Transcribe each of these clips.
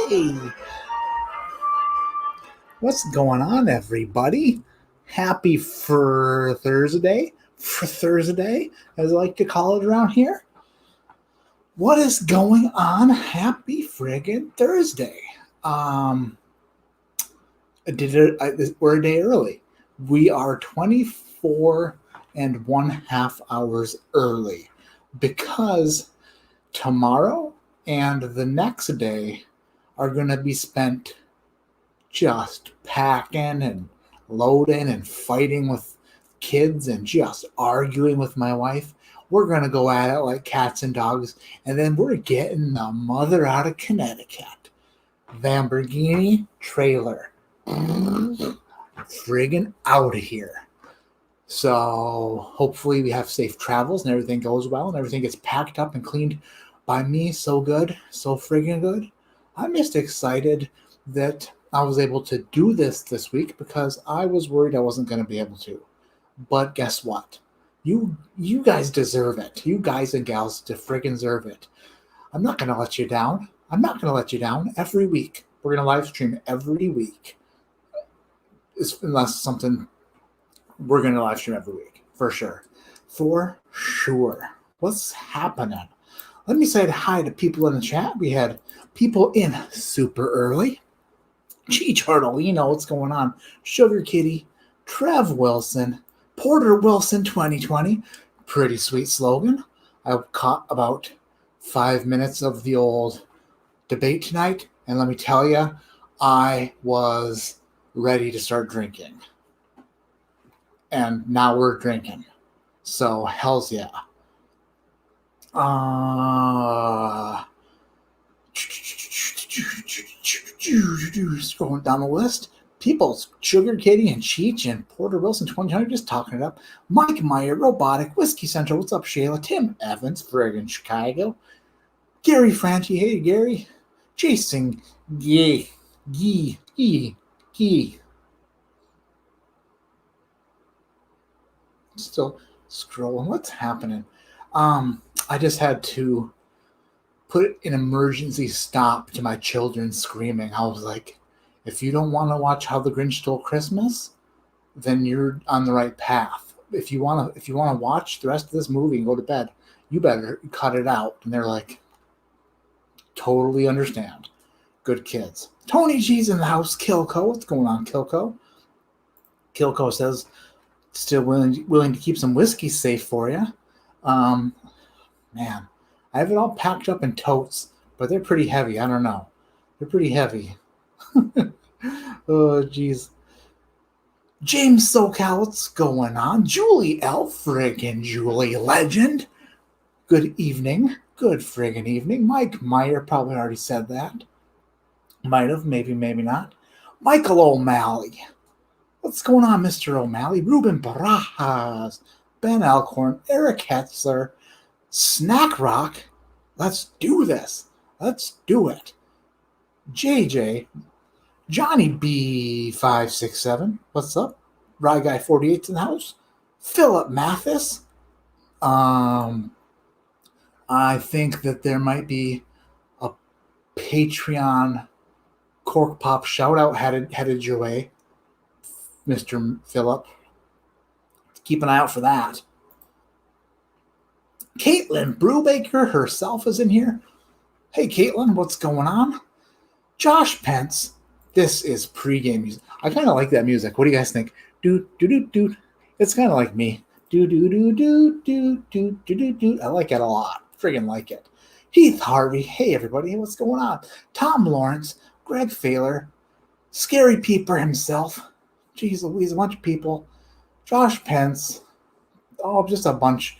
Hey, what's going on, everybody? Happy for Thursday, as I like to call it around here. What is going on? Happy friggin' Thursday. We're a day early. We are 24 and 1/2 hours early because tomorrow and the next day are going to be spent just packing and loading and fighting with kids and just arguing with my wife. We're going to go at it like cats and dogs, and then we're getting the mother out of Connecticut. Lamborghini trailer. Friggin' out of here. So hopefully we have safe travels and everything goes well and everything gets packed up and cleaned by me. So good. So friggin' good. I'm just excited that I was able to do this week because I was worried I wasn't going to be able to. But guess what? You guys deserve it. You guys and gals friggin' deserve it. I'm not going to let you down. I'm not going to let you down every week. We're going to live stream every week. Unless something, we're going to live stream every week. For sure. For sure. What's happening? Let me say hi to people in the chat. We had people in super early. Cheech Hurdle, you know what's going on. Sugar Kitty, Trev Wilson, Porter Wilson 2020. Pretty sweet slogan. I caught about 5 minutes of the old debate tonight, and let me tell you, I was ready to start drinking. And now we're drinking. So, hells yeah. Scrolling down the list, people, Sugar Kitty and Cheech and Porter Wilson 2020 just talking it up. Mike Meyer, Robotic, Whiskey Central, what's up, Shayla? Tim Evans, friggin' Chicago. Gary Franchi, hey Gary. Jason, Gee. Still scrolling. What's happening? I just had to put an emergency stop to my children screaming. I was like, if you don't want to watch How the Grinch Stole Christmas, then you're on the right path. If you want to watch the rest of this movie and go to bed, you better cut it out. And they're like, totally understand. Good kids. Tony G's in the house. Kilco, what's going on, Kilco? Kilco says, still willing to keep some whiskey safe for you. Man, I have it all packed up in totes, but they're pretty heavy. I don't know. They're pretty heavy. Oh, jeez. James SoCal, what's going on? Julie L. Friggin' Julie Legend. Good evening. Good friggin' evening. Mike Meyer probably already said that. Might have, maybe not. Michael O'Malley. What's going on, Mr. O'Malley? Ruben Barajas. Ben Alcorn. Eric Hetzler. Snack Rock. Let's do this. Let's do it. JJ. Johnny B567. What's up? Rye Guy 48's in the house. Philip Mathis. I think that there might be a Patreon Cork Pop shout out headed your way, Mr. Philip. Keep an eye out for that. Caitlin Brubaker herself is in here. Hey, Caitlin, what's going on? Josh Pence. This is pregame music. I kind of like that music. What do you guys think? Do. It's kind of like me. Do. I like it a lot. Friggin' like it. Heath Harvey. Hey, everybody. What's going on? Tom Lawrence. Greg Failer. Scary Peeper himself. Jeez Louise, a bunch of people. Josh Pence. Oh, just a bunch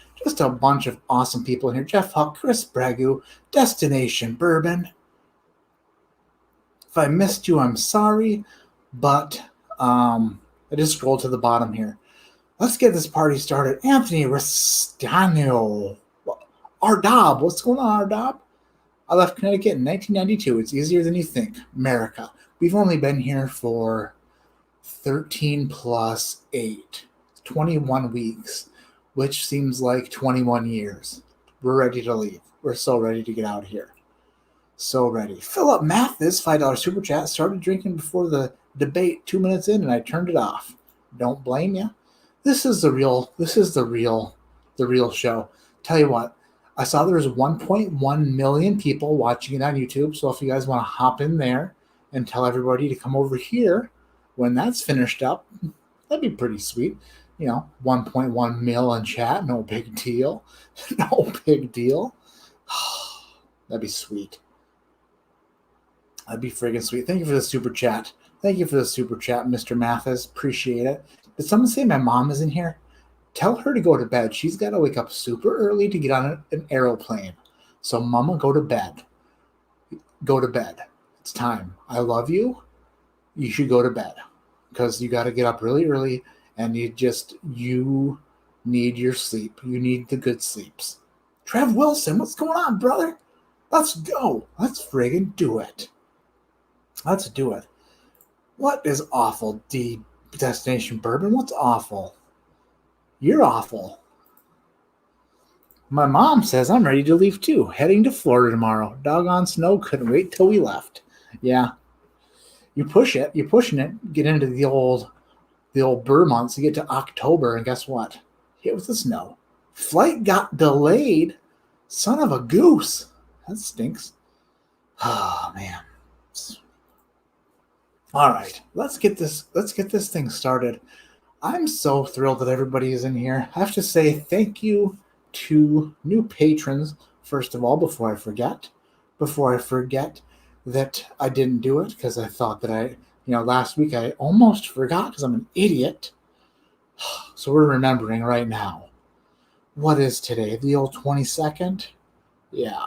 of awesome people in here. Jeff Huck, Chris Bragu, Destination Bourbon. If I missed you, I'm sorry, but I just scrolled to the bottom here. Let's get this party started. Anthony Restano. Ardab. What's going on, Ardab? I left Connecticut in 1992. It's easier than you think. America. We've only been here for 13 plus 8. 21 weeks, which seems like 21 years. We're ready to leave. We're so ready to get out of here. So ready. Philip Mathis, $5 super chat. Started drinking before the debate 2 minutes in, and I turned it off. Don't blame you. This is the real show. Tell you what, I saw there was 1.1 million people watching it on YouTube. So if you guys want to hop in there and tell everybody to come over here when that's finished up, that'd be pretty sweet. 1.1 mil in chat. No big deal. No big deal. That'd be sweet. That'd be friggin' sweet. Thank you for the super chat. Thank you for the super chat, Mr. Mathis. Appreciate it. Did someone say my mom is in here? Tell her to go to bed. She's got to wake up super early to get on an aeroplane. So, Mama, go to bed. Go to bed. It's time. I love you. You should go to bed because you got to get up really early, and you need your sleep. You need the good sleeps. Trev Wilson, what's going on, brother? Let's go. Let's friggin' do it. Let's do it. What is awful, D Destination Bourbon? What's awful? You're awful. My mom says I'm ready to leave too. Heading to Florida tomorrow. Doggone snow. Couldn't wait till we left. Yeah. You push it. You're pushing it. Get into the old Burr months. You get to October, and guess what? Hit with the snow. Flight got delayed. Son of a goose. That stinks. Oh man. All right. Let's get this thing started. I'm so thrilled that everybody is in here. I have to say thank you to new patrons, first of all, before I forget that I didn't do it because I thought that last week I almost forgot because I'm an idiot. So we're remembering right now. What is today? The old 22nd? Yeah.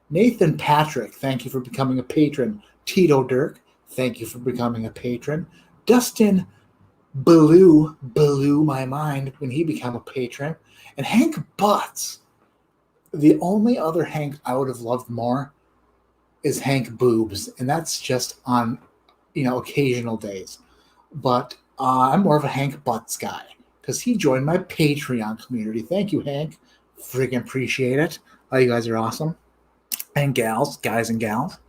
Nathan Patrick, thank you for becoming a patron. Tito Dirk, thank you for becoming a patron. Dustin blew my mind when he became a patron. And Hank Butts. The only other Hank I would have loved more is Hank Boobs. And that's just on, occasional days. But I'm more of a Hank Butts guy because he joined my Patreon community. Thank you, Hank. Friggin' appreciate it. Oh, you guys are awesome. And gals, guys and gals.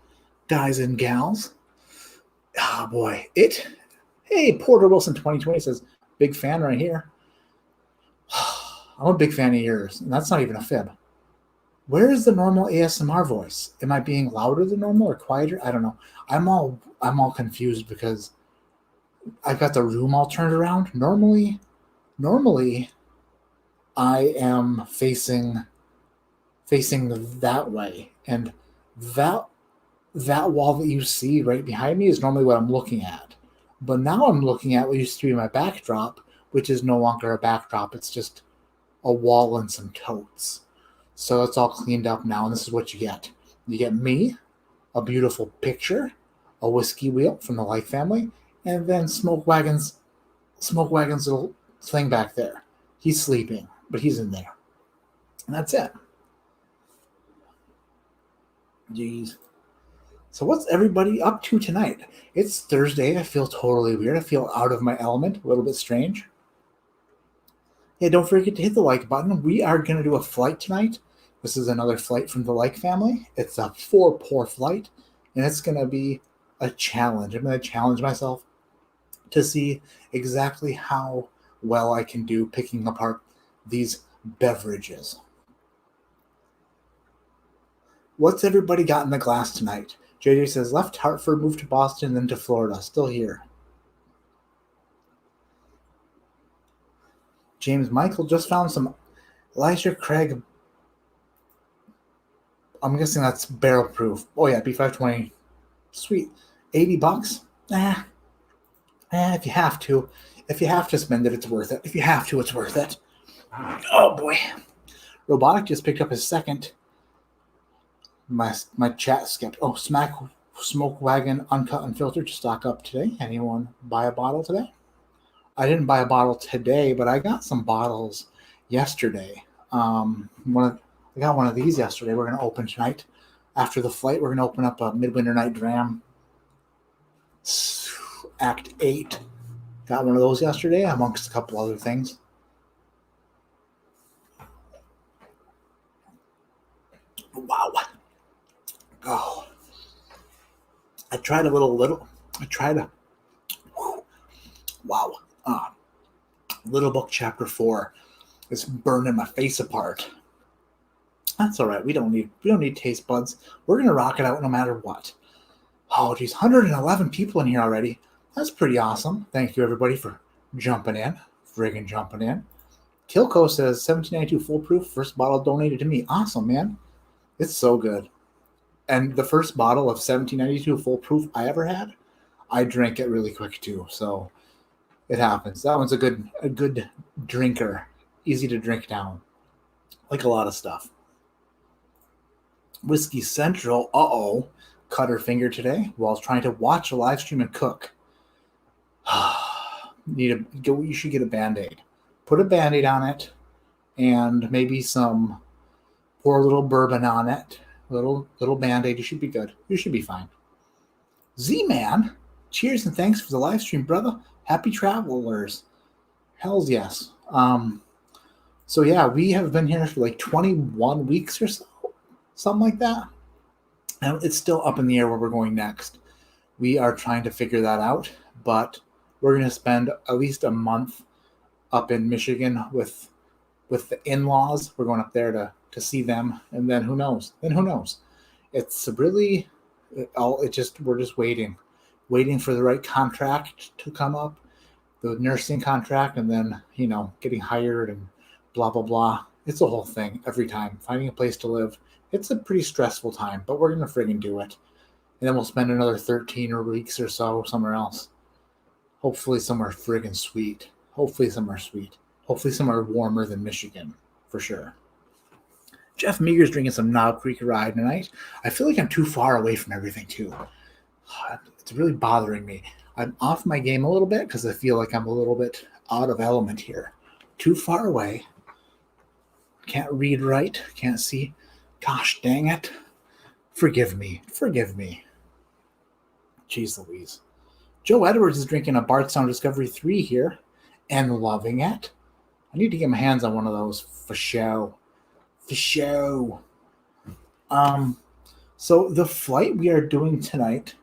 Oh, boy. Hey, Porter Wilson 2020 says, big fan right here. I'm a big fan of yours, and that's not even a fib. Where is the normal ASMR voice? Am I being louder than normal or quieter? I don't know. I'm all confused because I've got the room all turned around. Normally, I am facing that way, and that wall that you see right behind me is normally what I'm looking at. But now I'm looking at what used to be my backdrop, which is no longer a backdrop. It's just a wall and some totes. So it's all cleaned up now, and this is what you get. You get me, a beautiful picture, a whiskey wheel from the Like family, and then Smoke Wagon's little thing back there. He's sleeping, but he's in there. And that's it. Jeez. So what's everybody up to tonight? It's Thursday. I feel totally weird. I feel out of my element, a little bit strange. Yeah, don't forget to hit the like button. We are going to do a flight tonight. This is another flight from the Like family. It's a 4-pour flight, and it's going to be a challenge. I'm going to challenge myself to see exactly how well I can do picking apart these beverages. What's everybody got in the glass tonight? JJ says, left Hartford, moved to Boston, then to Florida. Still here. James Michael just found some Elijah Craig. I'm guessing that's barrel proof. Oh, yeah, B520. Sweet. $80? If you have to. If you have to spend it, it's worth it. If you have to, it's worth it. Oh, boy. Robotic just picked up his second. My chat skipped. Oh, Smoke Wagon Uncut Unfiltered to stock up today. Anyone buy a bottle today? I didn't buy a bottle today, but I got some bottles yesterday. I got one of these yesterday. We're going to open tonight. After the flight, we're going to open up a Midwinter Night Dram. Act 8. Got one of those yesterday, amongst a couple other things. Wow. Oh, I tried wow. Little Book Chapter 4 is burning my face apart. That's all right. We don't need taste buds. We're gonna rock it out no matter what. Oh, geez, 111 people in here already. That's pretty awesome. Thank you everybody for jumping in. Friggin' jumping in. Kilco says 1792 foolproof. First bottle donated to me. Awesome, man. It's so good. And the first bottle of 1792 foolproof I ever had, I drank it really quick too. So it happens. That one's a good drinker. Easy to drink down. Like a lot of stuff. Whiskey Central, cut her finger today while trying to watch a live stream and cook. You should get a Band-Aid. Put a Band-Aid on it and maybe pour a little bourbon on it. Little Band-Aid. You should be good. You should be fine. Z-Man, cheers and thanks for the live stream, brother. Happy travelers. Hells yes. So yeah, we have been here for like 21 weeks or so. Something like that. And it's still up in the air where we're going next. We are trying to figure that out, but we're going to spend at least a month up in Michigan with the in-laws. We're going up there to see them, and then who knows? It's really we're just waiting for the right contract to come up, the nursing contract, and then getting hired and blah blah blah. It's a whole thing every time. Finding a place to live. It's a pretty stressful time, but we're going to friggin' do it. And then we'll spend another 13 weeks or so somewhere else. Hopefully somewhere friggin' sweet. Hopefully somewhere warmer than Michigan, for sure. Jeff Meager's drinking some Knob Creek Rye tonight. I feel like I'm too far away from everything, too. It's really bothering me. I'm off my game a little bit because I feel like I'm a little bit out of element here. Too far away. Can't read right. Can't see. Gosh dang it. Forgive me. Jeez Louise. Joe Edwards is drinking a Bardstown Discovery 3 here and loving it. I need to get my hands on one of those for show. So the flight we are doing tonight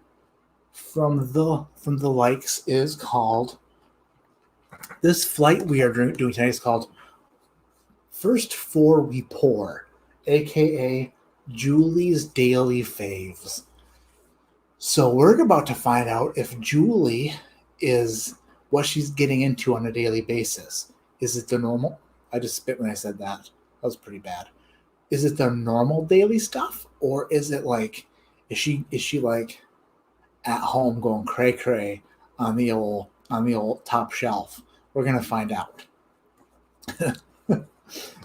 from the likes is called, this flight we are doing tonight is called First Four We Pour, aka Julie's Daily Faves. So we're about to find out if Julie is what she's getting into on a daily basis. Is it the normal? I just spit when I said that. That was pretty bad. Is it the normal daily stuff, or is it like, is she like at home going cray cray on the old top shelf? We're gonna find out.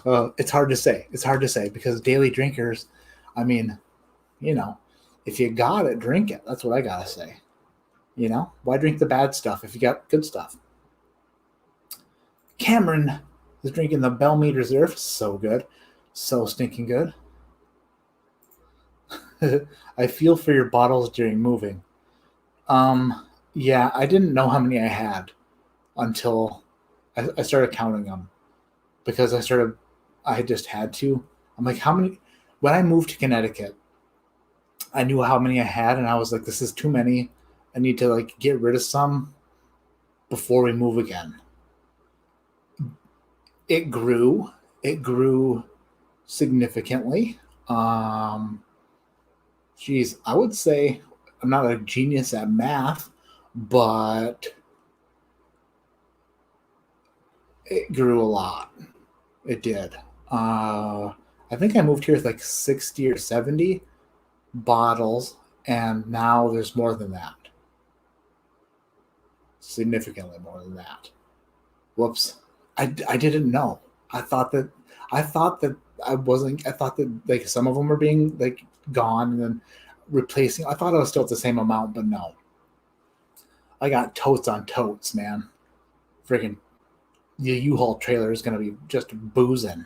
It's hard to say because daily drinkers, I mean, if you got it, drink it. That's what I gotta say. Why drink the bad stuff if you got good stuff? Cameron is drinking the Bellmead Reserve. So good. So stinking good. I feel for your bottles during moving. Yeah, I didn't know how many I had until I started counting them. Because I just had to. I'm like, how many? When I moved to Connecticut, I knew how many I had, and I was like, this is too many. I need to get rid of some before we move again. It grew significantly. Geez, I would say I'm not a genius at math, but it grew a lot. It did. I think I moved here with 60 or 70 bottles, and now there's more than that. Significantly more than that. Whoops. I didn't know. I thought that some of them were being gone and then replacing. I thought it was still at the same amount, but no. I got totes on totes, man. Freaking the U-Haul trailer is going to be just boozing.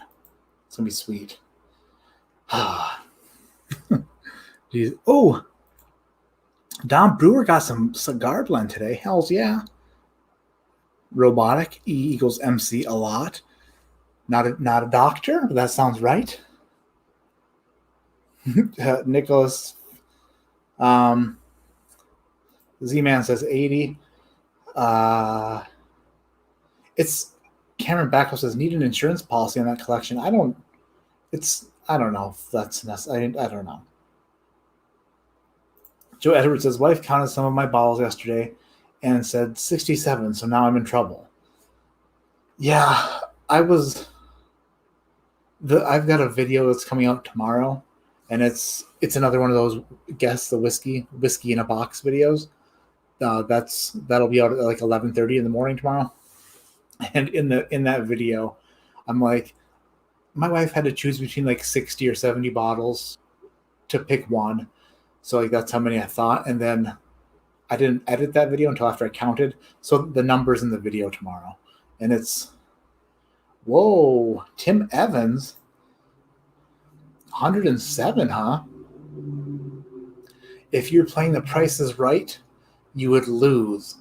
It's going to be sweet. Jeez. Oh, Don Brewer got some cigar blend today. Hells yeah. Robotic, E equals MC a lot. Not a doctor, but that sounds right. Nicholas Z-Man says 80. It's Cameron Backup says need an insurance policy on that collection. I don't know if that's necessary. I don't know. Joe Edwards says wife counted some of my bottles yesterday and said 67, so now I'm in trouble. Yeah, I've got a video that's coming out tomorrow, and it's another one of those guess the whiskey in a box videos. That'll be out at like 11:30 in the morning tomorrow. And in that video, I'm like, my wife had to choose between like 60 or 70 bottles to pick one. So like that's how many I thought, and then I didn't edit that video until after I counted. So the numbers in the video tomorrow, and it's whoa, Tim Evans, 107, huh? If you're playing The Price is Right, you would lose,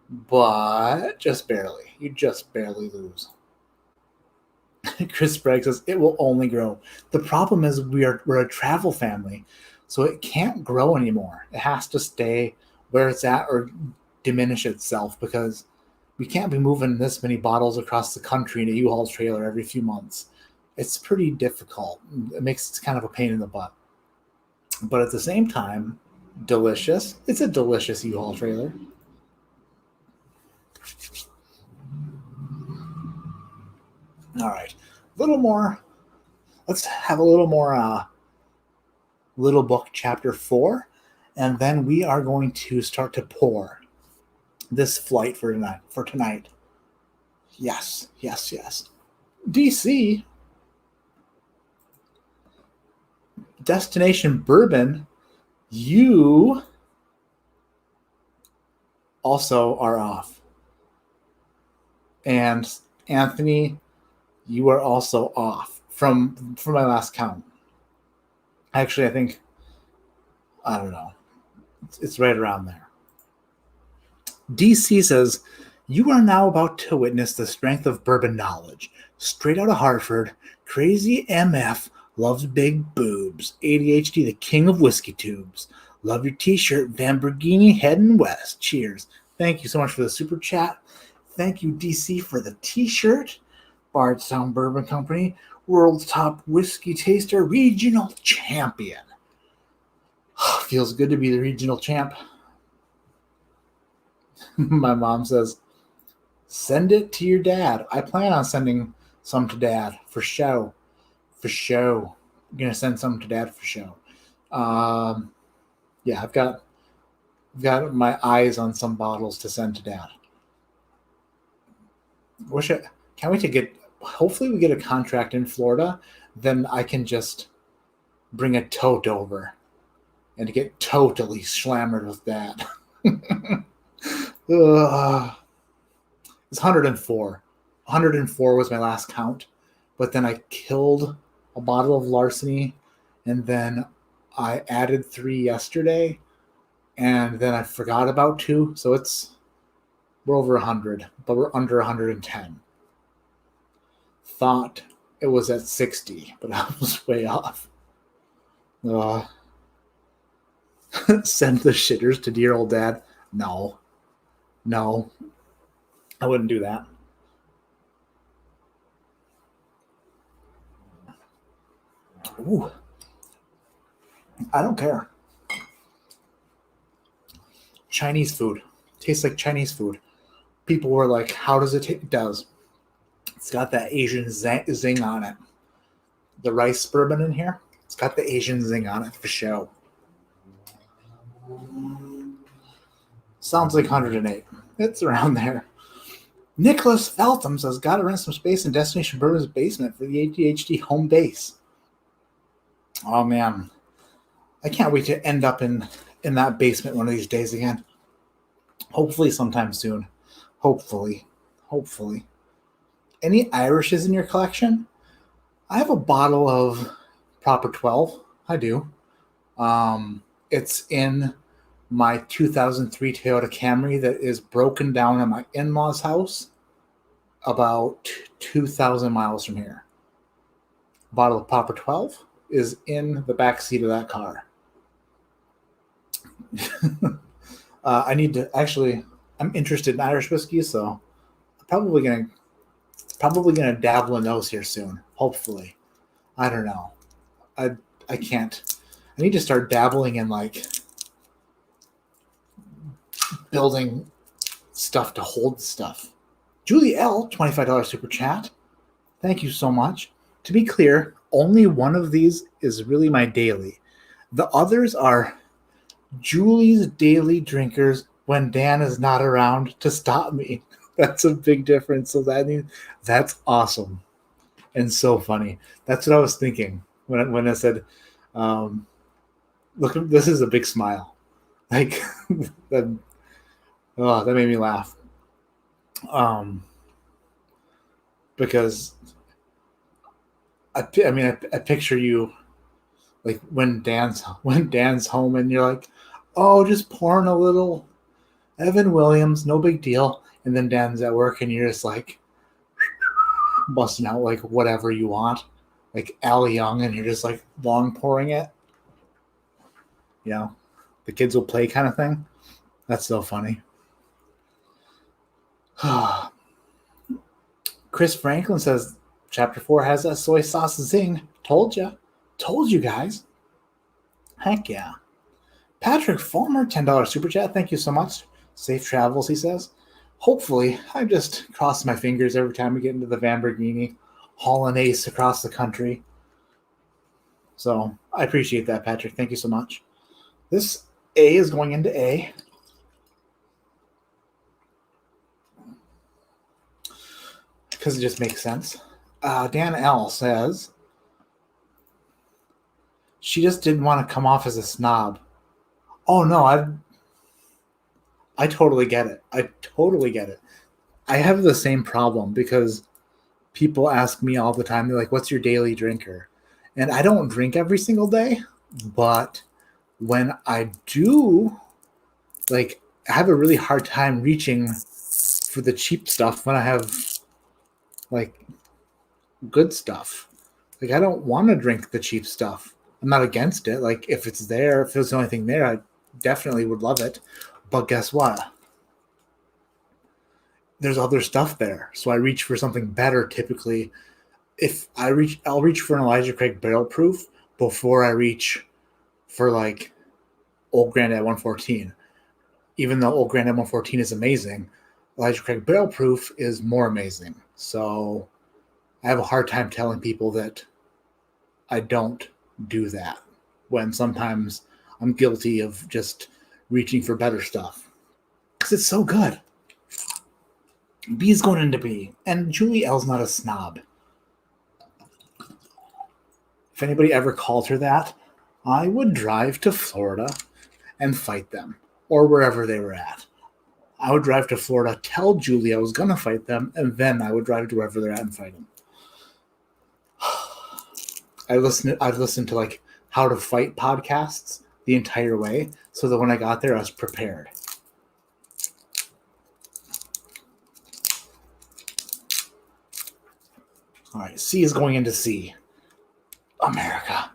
but just barely. You just barely lose. Chris Bragg says it will only grow. The problem is we're a travel family, so it can't grow anymore. It has to stay where it's at or diminish itself because we can't be moving this many bottles across the country in a U-Haul trailer every few months. It's pretty difficult. It's kind of a pain in the butt. But at the same time, delicious. It's a delicious U-Haul trailer. All right. A little more. Let's have a little more Little Book Chapter 4. And then we are going to start to pour this flight for tonight. Yes. DC. Destination Bourbon. You also are off. And Anthony, you are also off from my last count. Actually, I don't know. It's right around there. DC says, you are now about to witness the strength of bourbon knowledge. Straight out of Hartford, crazy MF loves big boobs. ADHD, the king of whiskey tubes. Love your t-shirt, Lamborghini heading west. Cheers. Thank you so much for the super chat. Thank you, DC, for the t-shirt. Bardstown Bourbon Company, world's top whiskey taster, regional champion. Feels good to be the regional champ. My mom says, send it to your dad. I plan on sending some to dad for show. I'm going to send some to dad for show. Yeah, I've got my eyes on some bottles to send to dad. Can't wait to get, hopefully we get a contract in Florida, then I can just bring a tote over and get totally slammered with that. It's 104. 104 was my last count, but then I killed a bottle of Larceny, and then I added 3 yesterday, and then I forgot about 2, so we're over 100, but we're under 110. Thought it was at 60, but I was way off. Send the shitters to dear old dad. No, I wouldn't do that. Ooh, I don't care. Chinese food tastes like Chinese food. People were like, "How does it taste?" It does. It's got that Asian zing on it. The rice bourbon in here, it's got the Asian zing on it for show. Sounds like 108. It's around there. Nicholas Feltham says, gotta rent some space in Destination Bourbon's basement for the ADHD home base. Oh, man. I can't wait to end up in that basement one of these days again. Hopefully sometime soon. Hopefully. Any Irishes in your collection? I have a bottle of Proper 12. I do. It's in my 2003 Toyota Camry that is broken down at my in-laws' house about 2,000 miles from here. A bottle of Proper 12 is in the back seat of that car. I need to actually. I'm interested in Irish whiskey, so I'm probably gonna dabble in those here soon. Hopefully, I don't know. I can't. I need to start dabbling in like building stuff to hold stuff. Julie L, $25 super chat. Thank you so much. To be clear, only one of these is really my daily. The others are Julie's daily drinkers when Dan is not around to stop me. That's a big difference. So that's awesome and so funny. That's what I was thinking when I said, "Look, this is a big smile." Like that. Oh, that made me laugh. Because I picture you like when Dan's home and you're like, oh, just pouring a little Evan Williams, no big deal. And then Dan's at work and you're just like busting out like whatever you want, like Al Young, and you're just like long pouring it. You know, the kids will play kind of thing. That's so funny. Chris Franklin says Chapter 4 has a soy sauce zing. Told you guys. Heck yeah. Patrick Fulmer, $10 super chat. Thank you so much. Safe travels, he says. Hopefully, I just cross my fingers every time we get into the Lamborghini, hauling ace across the country. So I appreciate that, Patrick. Thank you so much. This A is going into A. Because it just makes sense. Dan L says she just didn't want to come off as a snob. Oh no, I totally get it. I have the same problem because people ask me all the time, they're like, what's your daily drinker? And I don't drink every single day, but when I do, like, I have a really hard time reaching for the cheap stuff when I have like good stuff. Like, I don't want to drink the cheap stuff. I'm not against it. Like, if it's there, if it's the only thing there, I definitely would love it. But guess what? There's other stuff there. So I reach for something better typically. I'll reach for an Elijah Craig Barrel Proof before I reach for like Old Grandad 114. Even though Old Grandad 114 is amazing, Elijah Craig Barrel Proof is more amazing. So I have a hard time telling people that I don't do that when sometimes I'm guilty of just reaching for better stuff because it's so good. B is going into B, and Julie L's not a snob. If anybody ever called her that, I would drive to Florida and fight them, or wherever they were at. I would drive to Florida, tell Julie I was going to fight them, and then I would drive to wherever they're at and fight them. I've listened to like how to fight podcasts the entire way, so that when I got there, I was prepared. All right, C is going into C. America.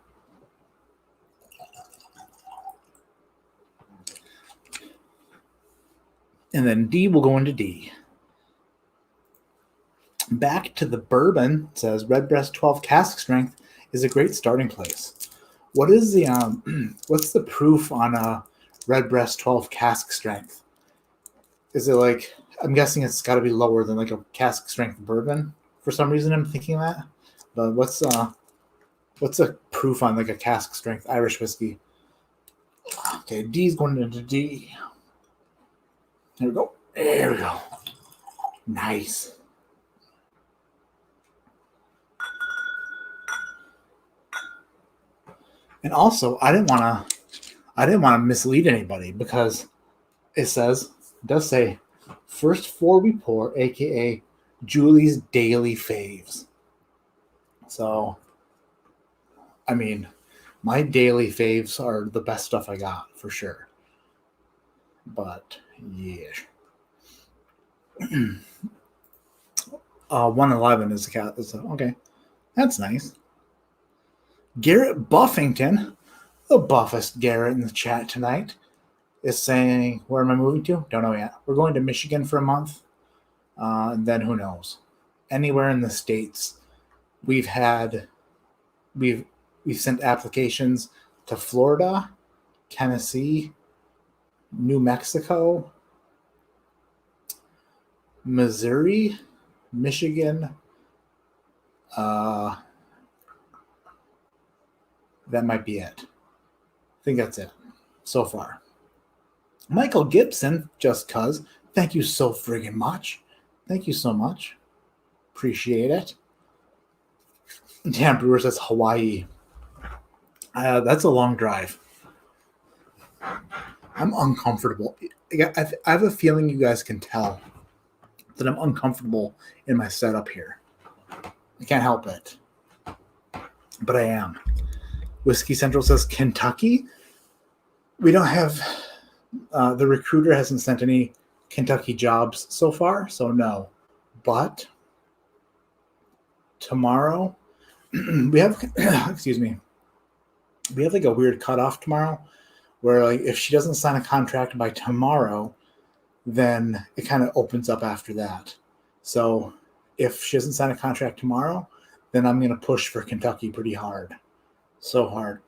And then D will go into D. Back to the bourbon, says Redbreast 12 cask strength is a great starting place. What is the what's the proof on a Redbreast 12 cask strength? Is it like, I'm guessing it's got to be lower than like a cask strength bourbon. For some reason, I'm thinking that. But what's a proof on like a cask strength Irish whiskey? Okay, D's going into D. There we go. There we go. Nice. And also, I didn't want to mislead anybody because it does say first four we pour, aka Julie's daily faves. So, I mean, my daily faves are the best stuff I got for sure. But yeah, 111 is the cat. Okay, that's nice. Garrett Buffington, the buffest Garrett in the chat tonight. is saying, where am I moving to? Don't know yet. We're going to Michigan for a month, and then who knows? Anywhere in the States. We've sent applications to Florida, Tennessee, New Mexico, Missouri, Michigan. That might be it. I think that's it so far. Michael Gibson, just cuz. Thank you so friggin' much. Thank you so much. Appreciate it. Dan Brewer says Hawaii. That's a long drive. I'm uncomfortable. I have a feeling you guys can tell that I'm uncomfortable in my setup here. I can't help it. But I am. Whiskey Central says Kentucky. We don't have... the recruiter hasn't sent any Kentucky jobs so far, so no. But tomorrow, we have... excuse me. We have like a weird cutoff tomorrow where like if she doesn't sign a contract by tomorrow, then it kind of opens up after that. So if she doesn't sign a contract tomorrow, then I'm going to push for Kentucky pretty hard. So hard.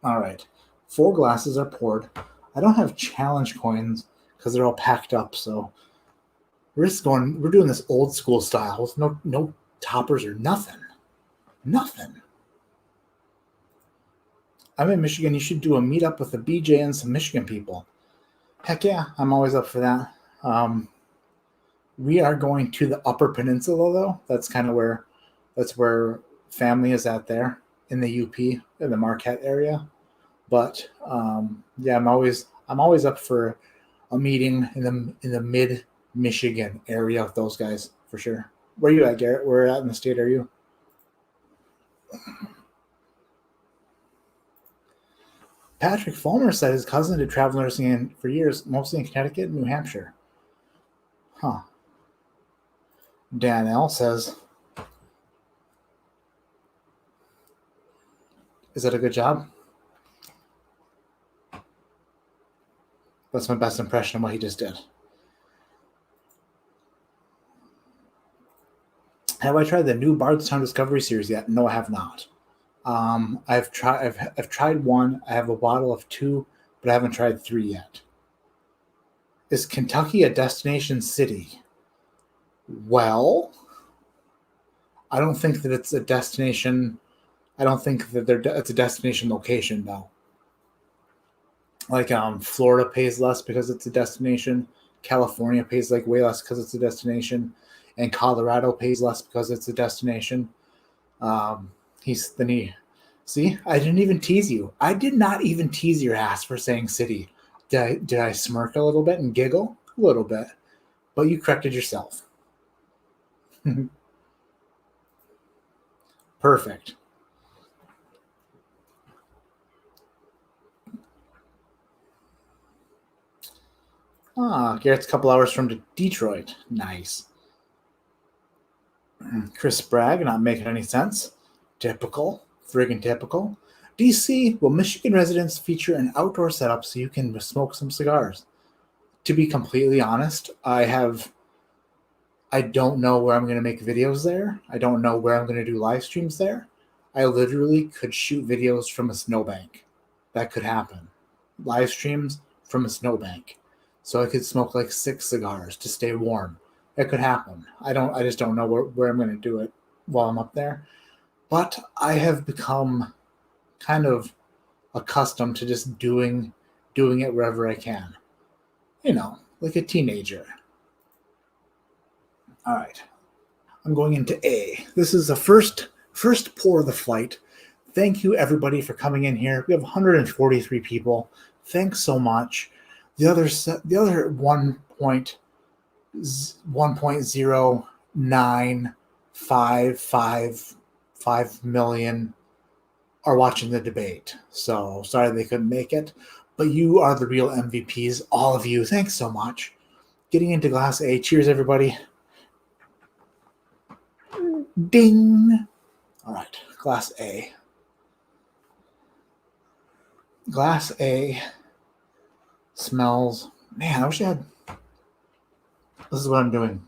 All right. 4 glasses are poured. I don't have challenge coins because they're all packed up. So we're doing this old school style with no toppers or nothing. Nothing. I'm in Michigan. You should do a meetup with a BJ and some Michigan people. Heck yeah, I'm always up for that. We are going to the Upper Peninsula, though. That's where family is at there in the UP, in the Marquette area. But yeah, I'm always up for a meeting in the mid Michigan area with those guys for sure. Where are you at, Garrett? Where at in the state are you? Patrick Fulmer said his cousin did travel nursing for years, mostly in Connecticut and New Hampshire. Huh. Dan L says, is that a good job? That's my best impression of what he just did. Have I tried the new Bardstown Discovery series yet? No, I have not. I've tried one. I have a bottle of 2, but I haven't tried 3 yet. Is Kentucky a destination city? Well, I don't think that it's a destination. I don't think that it's a destination location, though. Like Florida pays less because it's a destination. California pays like way less because it's a destination, and Colorado pays less because it's a destination. See, I didn't even tease you. I did not even tease your ass for saying city. Did I smirk a little bit and giggle? A little bit. But you corrected yourself. Perfect. Garrett's a couple hours from Detroit. Nice. Chris Bragg, not making any sense. Typical. Friggin' typical. DC, will Michigan residents feature an outdoor setup so you can smoke some cigars? To be completely honest, I don't know where I'm going to make videos there. I don't know where I'm going to do live streams there. I literally could shoot videos from a snowbank. That could happen. Live streams from a snowbank. So I could smoke like 6 cigars to stay warm. It could happen. I just don't know where I'm going to do it while I'm up there. But I have become kind of accustomed to just doing it wherever I can. You know, like a teenager. All right. I'm going into A. This is the first pour of the flight. Thank you, everybody, for coming in here. We have 143 people. Thanks so much. The other 1.0955 million are watching the debate. So sorry they couldn't make it. But you are the real MVPs, all of you. Thanks so much. Getting into Glass A. Cheers, everybody. Ding. All right, Glass A. Glass A smells. Man, I wish I had. This is what I'm doing.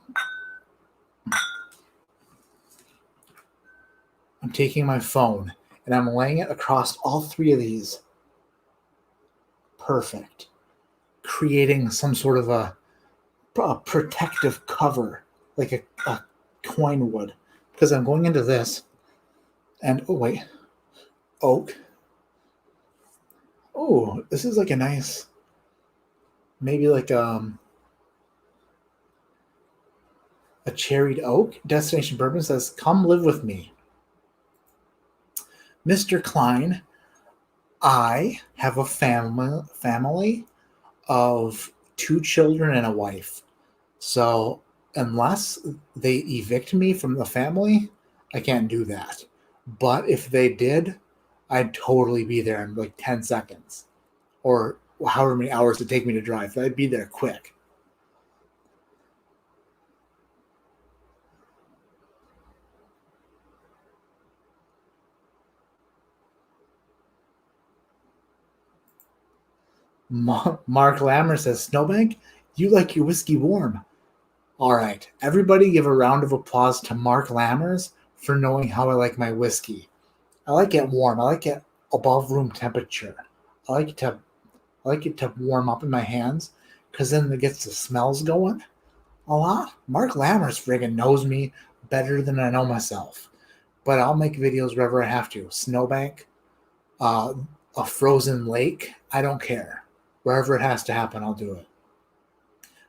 I'm taking my phone and I'm laying it across all three of these. Perfect. Creating some sort of a protective cover, like a coin would. Because I'm going into this. And, oh, wait. Oak. Oh, this is like a nice, maybe like a cherried oak. Destination Bourbon says, come live with me. Mr. Klein, I have a family of 2 children and a wife. So unless they evict me from the family, I can't do that. But if they did, I'd totally be there in like 10 seconds or however many hours it take me to drive. I'd be there quick. Mark Lammer says, Snowbank, you like your whiskey warm. All right, everybody give a round of applause to Mark Lammers for knowing how I like my whiskey. I like it warm. I like it above room temperature. I like it to warm up in my hands because then it gets the smells going a lot. Mark Lammers friggin' knows me better than I know myself. But I'll make videos wherever I have to. Snowbank, a frozen lake, I don't care. Wherever it has to happen, I'll do it.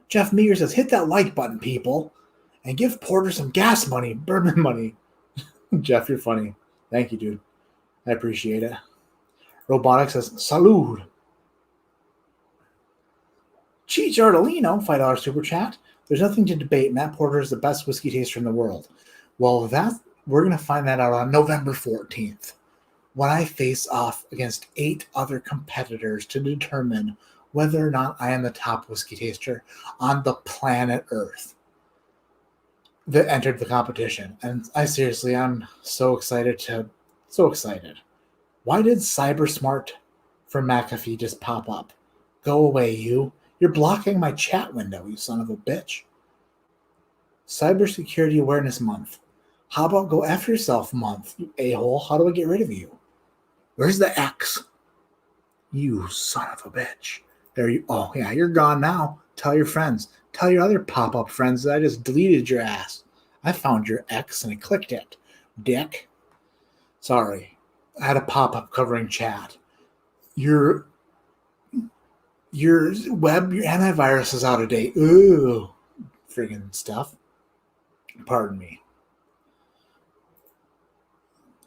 Jeff Meager says, hit that like button, people, and give Porter some gas money, bourbon money. Jeff, you're funny. Thank you, dude. I appreciate it. Robotic says, salud. Cheech Ardolino, $5 super chat. There's nothing to debate. Matt Porter is the best whiskey taster in the world. Well, we're going to find that out on November 14th when I face off against 8 other competitors to determine whether or not I am the top whiskey taster on the planet Earth that entered the competition. And I'm so excited. Why did Cybersmart from McAfee just pop up? Go away, you. You're blocking my chat window, you son of a bitch. Cybersecurity Awareness Month. How about go after yourself month, you a-hole? How do I get rid of you? Where's the X? You son of a bitch. There you. Oh, yeah, you're gone now. Tell your friends. Tell your other pop-up friends that I just deleted your ass. I found your X and I clicked it. Dick. Sorry. I had a pop-up covering chat. Your antivirus is out of date. Ooh. Friggin' stuff. Pardon me.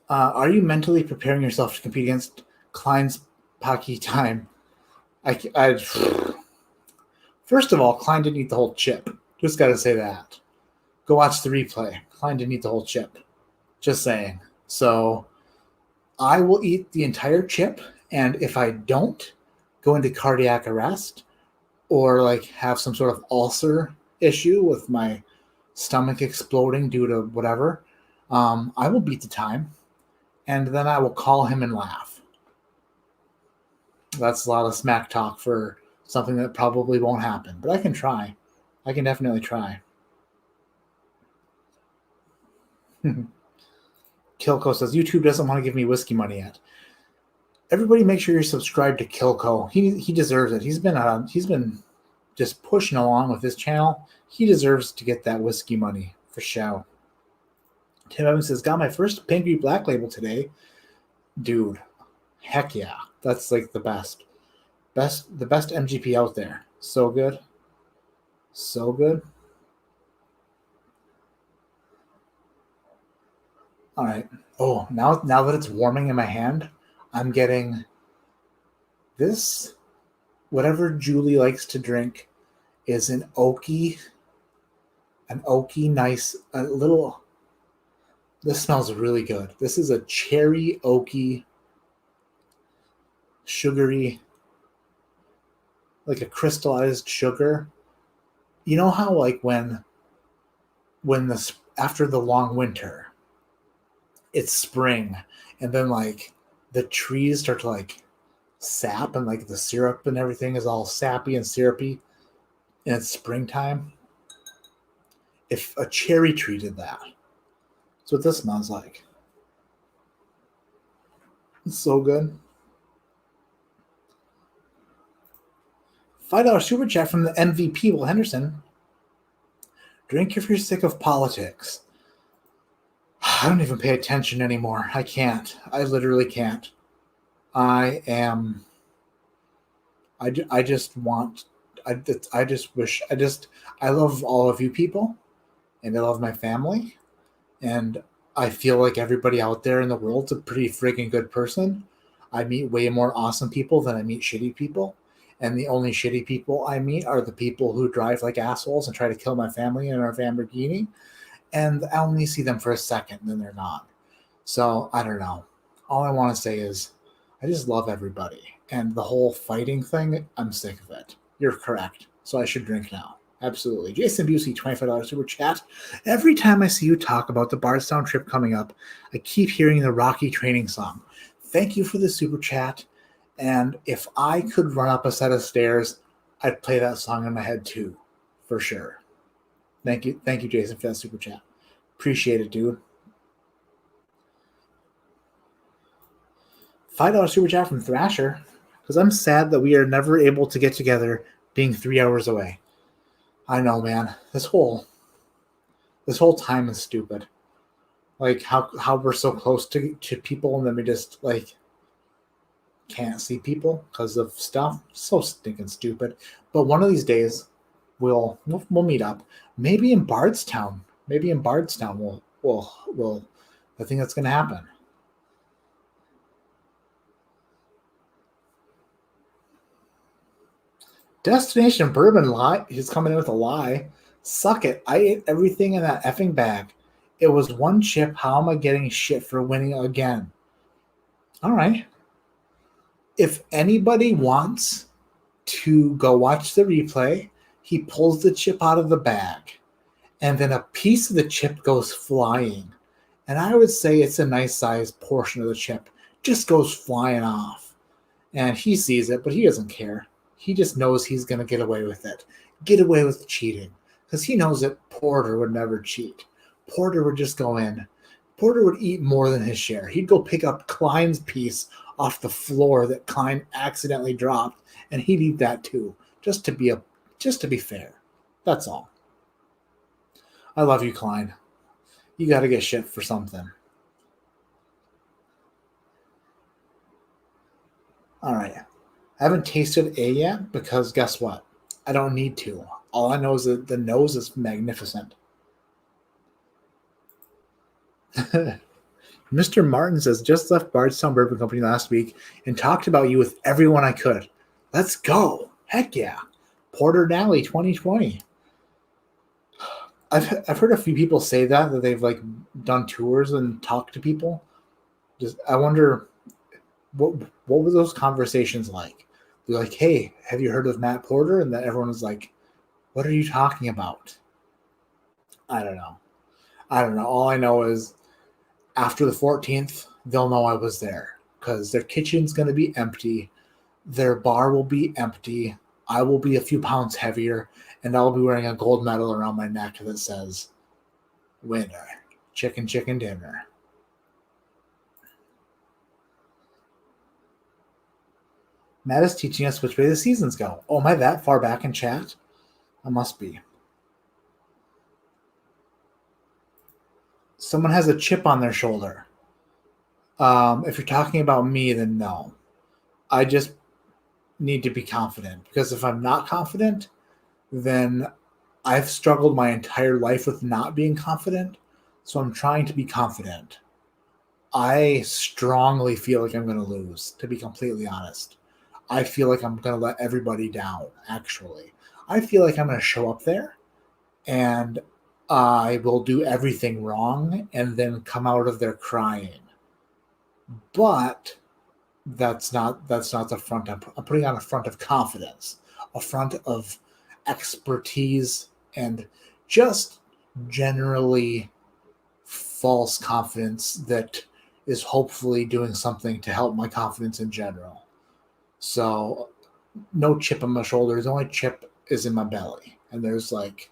Are you mentally preparing yourself to compete against Klein's Pocky time? First of all, Klein didn't eat the whole chip. Just got to say that. Go watch the replay. Klein didn't eat the whole chip. Just saying. So I will eat the entire chip, and if I don't go into cardiac arrest or like have some sort of ulcer issue with my stomach exploding due to whatever, I will beat the time, and then I will call him and laugh. That's a lot of smack talk for something that probably won't happen, but I can try. I can definitely try. Kilco says, YouTube doesn't want to give me whiskey money yet. Everybody make sure you're subscribed to Kilco. He deserves it. He's been just pushing along with this channel. He deserves to get that whiskey money for sure. Tim Evans says, got my first Pinky Black Label today. Dude, heck yeah. That's like the best. The best MGP out there. So good. So good. All right. Oh, now that it's warming in my hand, I'm getting this. Whatever Julie likes to drink is an oaky, nice, a little. This smells really good. This is a cherry oaky, sugary, like a crystallized sugar. You know how like when after the long winter, it's spring, and then like the trees start to like sap and like the syrup and everything is all sappy and syrupy and it's springtime. If a cherry tree did that, that's what this smells like. It's so good. $5 super chat from the MVP, Will Henderson. Drink if you're sick of politics. I don't even pay attention anymore. I can't. I literally can't. I just want. I just wish. I love all of you people, and I love my family, and I feel like everybody out there in the world's a pretty freaking good person. I meet way more awesome people than I meet shitty people. And the only shitty people I meet are the people who drive like assholes and try to kill my family in our Lamborghini. And I only see them for a second and then they're gone. So I don't know. All I want to say is I just love everybody. And the whole fighting thing, I'm sick of it. You're correct. So I should drink now. Absolutely. Jason Busey, $25 super chat. Every time I see you talk about the Bardstown trip coming up, I keep hearing the Rocky training song. Thank you for the super chat. And if I could run up a set of stairs, I'd play that song in my head too, for sure. Thank you, Jason, for that super chat. Appreciate it, dude. $5 super chat from Thrasher, because I'm sad that we are never able to get together, being 3 hours away. I know, man. This whole time is stupid. Like how we're so close to people and then we just like can't see people because of stuff. So stinking stupid. But one of these days we'll meet up. Maybe in Bardstown. We'll I think that's gonna happen. Destination Bourbon lie. He's coming in with a lie. Suck it. I ate everything in that effing bag. It was one chip. How am I getting shit for winning again? All right. If anybody wants to go watch the replay, he pulls the chip out of the bag, and then a piece of the chip goes flying. And I would say it's a nice sized portion of the chip. Just goes flying off. And he sees it, but he doesn't care. He just knows he's going to get away with it. Get away with cheating. Because he knows that Porter would never cheat. Porter would just go in. Porter would eat more than his share. He'd go pick up Klein's piece off the floor that Klein accidentally dropped, and he'd eat that too, just to be fair. That's all. I love you, Klein. You got to get shit for something. All right. I haven't tasted A yet because guess what? I don't need to. All I know is that the nose is magnificent. Mr. Martin says, just left Bardstown Bourbon Company last week and talked about you with everyone I could. Let's go. Heck yeah. Porter Nally 2020. I've heard a few people say that they've like done tours and talked to people. Just I wonder what were those conversations like? They're like, hey, have you heard of Matt Porter? And then everyone was like, what are you talking about? I don't know. All I know is after the 14th, they'll know I was there because their kitchen's going to be empty. Their bar will be empty. I will be a few pounds heavier, and I'll be wearing a gold medal around my neck that says, winner, chicken dinner. Matt is teaching us which way the seasons go. Oh, am I that far back in chat? I must be. Someone has a chip on their shoulder. If you're talking about me, then no. I just need to be confident, because if I'm not confident, then I've struggled my entire life with not being confident. So I'm trying to be confident. I strongly feel like I'm going to lose, to be completely honest. I feel like I'm going to let everybody down, actually. I feel like I'm going to show up there and I will do everything wrong and then come out of there crying. But that's not the front. I'm putting on a front of confidence, a front of expertise, and just generally false confidence that is hopefully doing something to help my confidence in general. So no chip on my shoulders. The only chip is in my belly. And there's like,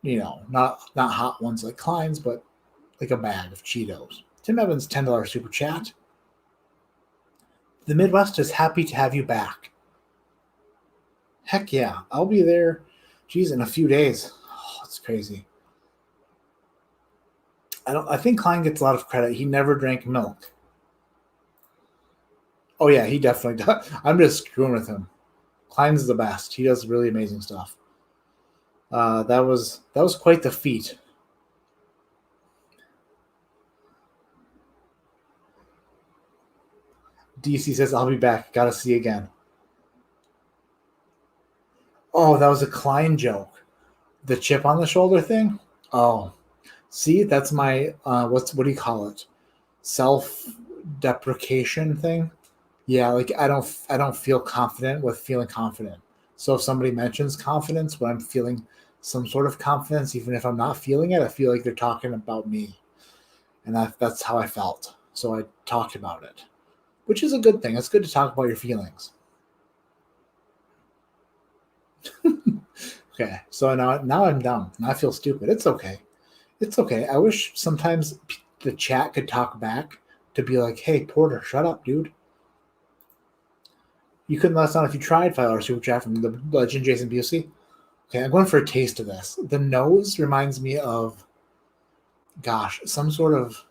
not hot ones like Klein's, but like a bag of Cheetos. Tim Evans, $10 super chat. The Midwest is happy to have you back. Heck yeah. I'll be there, geez, in a few days. Oh, it's crazy. I think Klein gets a lot of credit. He never drank milk. Oh yeah, he definitely does. I'm just screwing with him. Klein's the best. He does really amazing stuff. That was quite the feat. DC says, I'll be back. Gotta see you again. Oh, that was a Klein joke. The chip on the shoulder thing? Oh. See, that's my what do you call it? Self-deprecation thing? Yeah, like I don't feel confident with feeling confident. So if somebody mentions confidence when I'm feeling some sort of confidence, even if I'm not feeling it, I feel like they're talking about me. And that's how I felt. So I talked about it, which is a good thing. It's good to talk about your feelings. Okay, so now I'm dumb. Now I feel stupid. It's okay. It's okay. I wish sometimes the chat could talk back to be like, hey, Porter, shut up, dude. You couldn't let us know if you tried $5 super chat from the legend Jason Busey. Okay, I'm going for a taste of this. The nose reminds me of, gosh, some sort of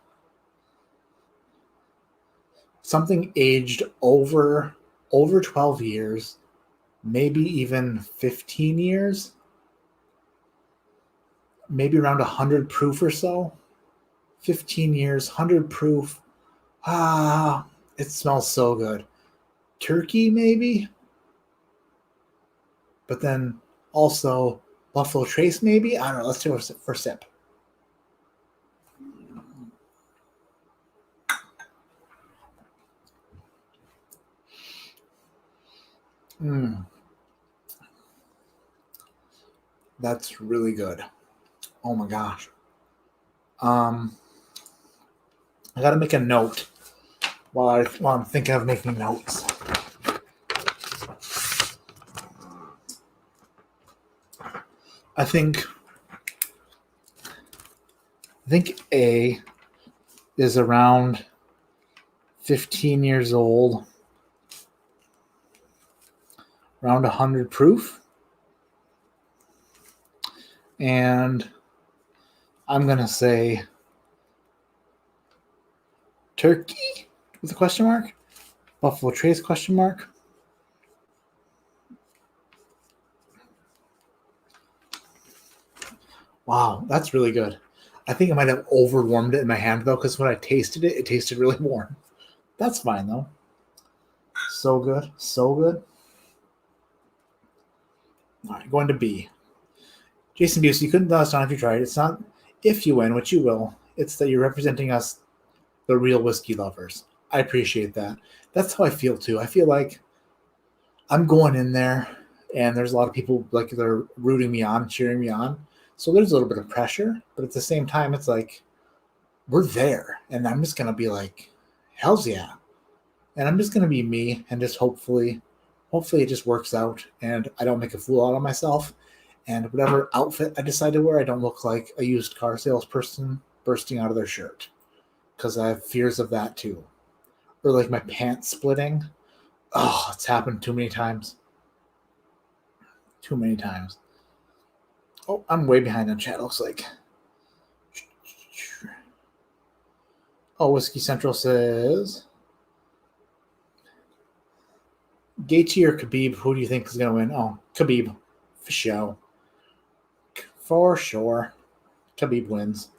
something aged over 12 years, maybe even 15 years, maybe around 100 proof or so. 15 years, 100 proof. It smells so good. Turkey, maybe? But then also Buffalo Trace, maybe? I don't know. Let's do it for a sip. That's really good. Oh my gosh. I got to make a note while I'm thinking of making notes. I think A is around 15 years old, around 100 proof. And I'm going to say turkey with a question mark, Buffalo Trace question mark. Wow, that's really good. I think I might have overwarmed it in my hand, though, because when I tasted it, it tasted really warm. That's fine, though. So good. So good. All right, going to B. Jason Busey, you couldn't let us down if you tried. It's not if you win, which you will. It's that you're representing us, the real whiskey lovers. I appreciate that. That's how I feel, too. I feel like I'm going in there, and there's a lot of people, like, they're rooting me on, cheering me on. So there's a little bit of pressure, but at the same time, it's like, we're there. And I'm just going to be like, hells yeah. And I'm just going to be me, and just hopefully it just works out, and I don't make a fool out of myself. And whatever outfit I decide to wear, I don't look like a used car salesperson bursting out of their shirt, because I have fears of that too. Or like my pants splitting. Oh, it's happened too many times. Too many times. Oh, I'm way behind on chat, looks like. Oh, Whiskey Central says, Gaethje or Khabib, who do you think is going to win? Oh, Khabib. For sure. For sure. Khabib wins.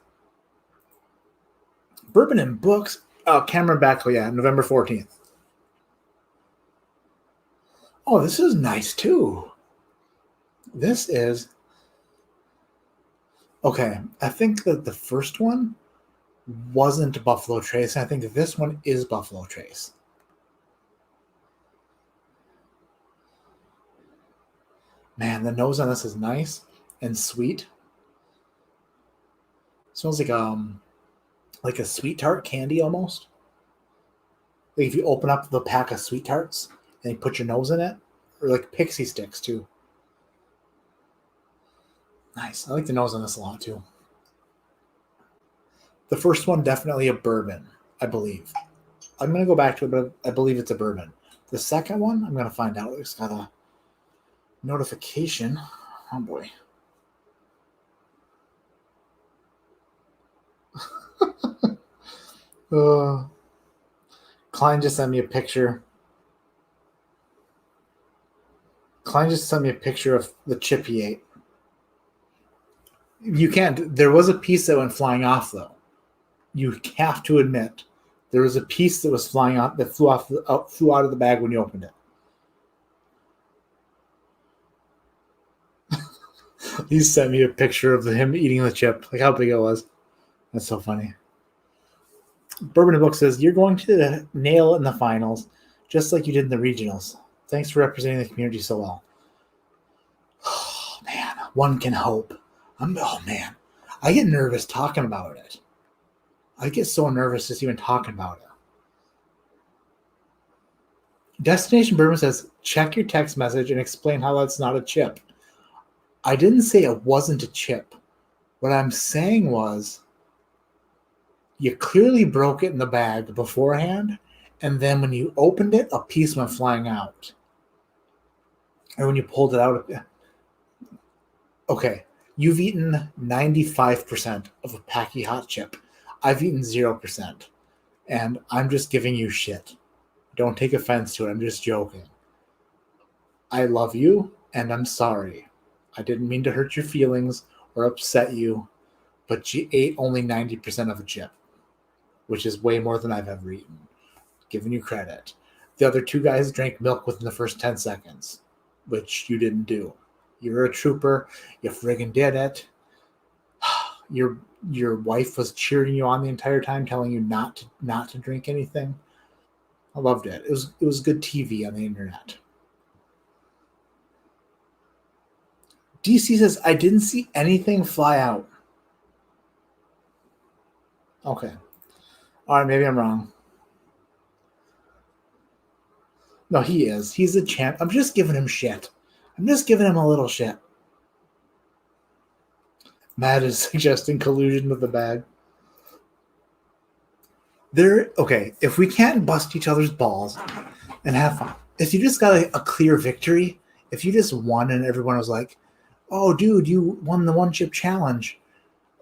Bourbon and Books. Oh, Cameron Backley, yeah, November 14th. Oh, this is nice, too. This is... Okay, I think that the first one wasn't Buffalo Trace. I think this one is Buffalo Trace. Man, the nose on this is nice and sweet. Smells like a sweet tart candy almost. Like if you open up the pack of sweet tarts and you put your nose in it, or like pixie sticks too. Nice. I like the nose on this a lot too. The first one, definitely a bourbon, I believe. I'm going to go back to it, but I believe it's a bourbon. The second one, I'm going to find out. It's got a notification. Oh, boy. Klein just sent me a picture. Klein just sent me a picture of the chip he ate. You can't. There was a piece that went flying off, though. You have to admit, there was a piece that was flying off, that flew out of the bag when you opened it. He sent me a picture of him eating the chip, like how big it was. That's so funny. Bourbon and Book says, you're going to nail it in the finals, just like you did in the regionals. Thanks for representing the community so well. Oh, man, one can hope. Oh, man. I get nervous talking about it. I get so nervous just even talking about it. Destination Bourbon says, check your text message and explain how that's not a chip. I didn't say it wasn't a chip. What I'm saying was, you clearly broke it in the bag beforehand, and then when you opened it, a piece went flying out. And when you pulled it out, okay, you've eaten 95% of a Packy hot chip. I've eaten 0%. And I'm just giving you shit. Don't take offense to it. I'm just joking. I love you, and I'm sorry. I didn't mean to hurt your feelings or upset you, but you ate only 90% of a chip, which is way more than I've ever eaten. Giving you credit. The other two guys drank milk within the first 10 seconds, which you didn't do. You're a trooper. You friggin' did it. Your wife was cheering you on the entire time, telling you not to drink anything. I loved it. It was good TV on the internet. DC says, I didn't see anything fly out. Okay. All right, maybe I'm wrong. No, he is. He's a champ. I'm just giving him shit. I'm just giving him a little shit. Matt is suggesting collusion with the bag. Okay, if we can't bust each other's balls and have fun, if you just got a clear victory, if you just won and everyone was like, oh, dude, you won the one chip challenge,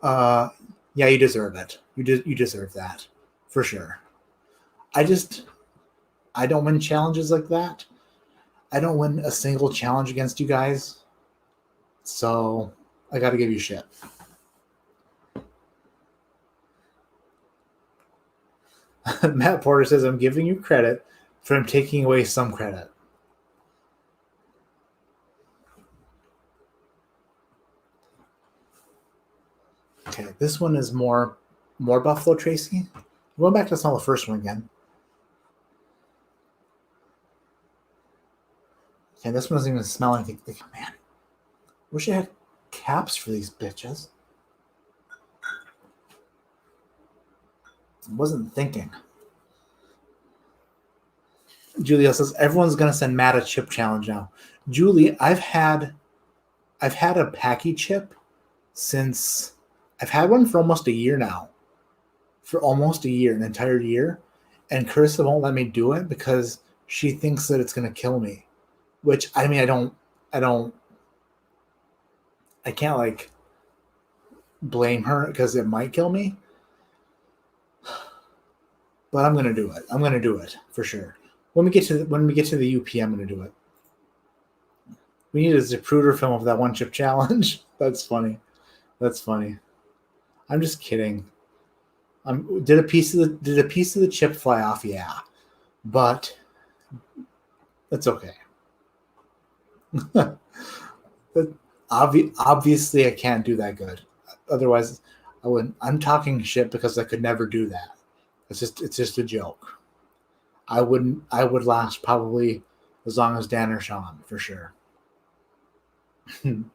yeah, you deserve it. You deserve that, for sure. I don't win challenges like that. I don't win a single challenge against you guys, so I got to give you shit. Matt Porter says, I'm giving you credit for him taking away some credit. Okay, this one is more Buffalo Tracy. Going back to smell the first one again. Okay, this one doesn't even smell anything. Man, wish I had caps for these bitches. I wasn't thinking. Julia says, everyone's gonna send Matt a chip challenge now. Julie, I've had a Packy chip since I've had one for almost a year now. For almost a year, an entire year. And Carissa won't let me do it because she thinks that it's gonna kill me. Which I mean I can't like blame her because it might kill me. But I'm gonna do it. I'm gonna do it for sure. When we get to the UP, I'm gonna do it. We need a Zapruder film of that one chip challenge. That's funny. That's funny. I'm just kidding. Did a piece of the chip fly off? Yeah, but that's okay. But obviously, I can't do that good. Otherwise, I wouldn't. I'm talking shit because I could never do that. It's just a joke. I would last probably as long as Dan or Sean for sure. Dan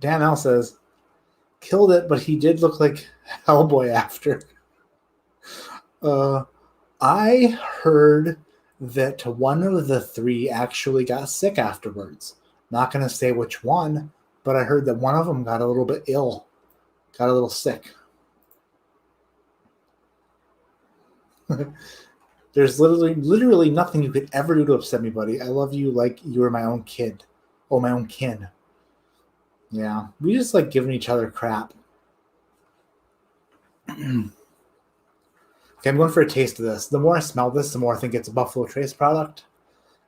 L says, killed it, but he did look like Hellboy after. I heard that one of the three actually got sick afterwards. Not going to say which one, but I heard that one of them got a little bit ill, got a little sick. There's literally nothing you could ever do to upset me, buddy. I love you like you were my own kid. Oh, my own kin. Yeah, we just like giving each other crap. Okay, I'm going for a taste of this. The more I smell this, the more I think it's a Buffalo Trace product.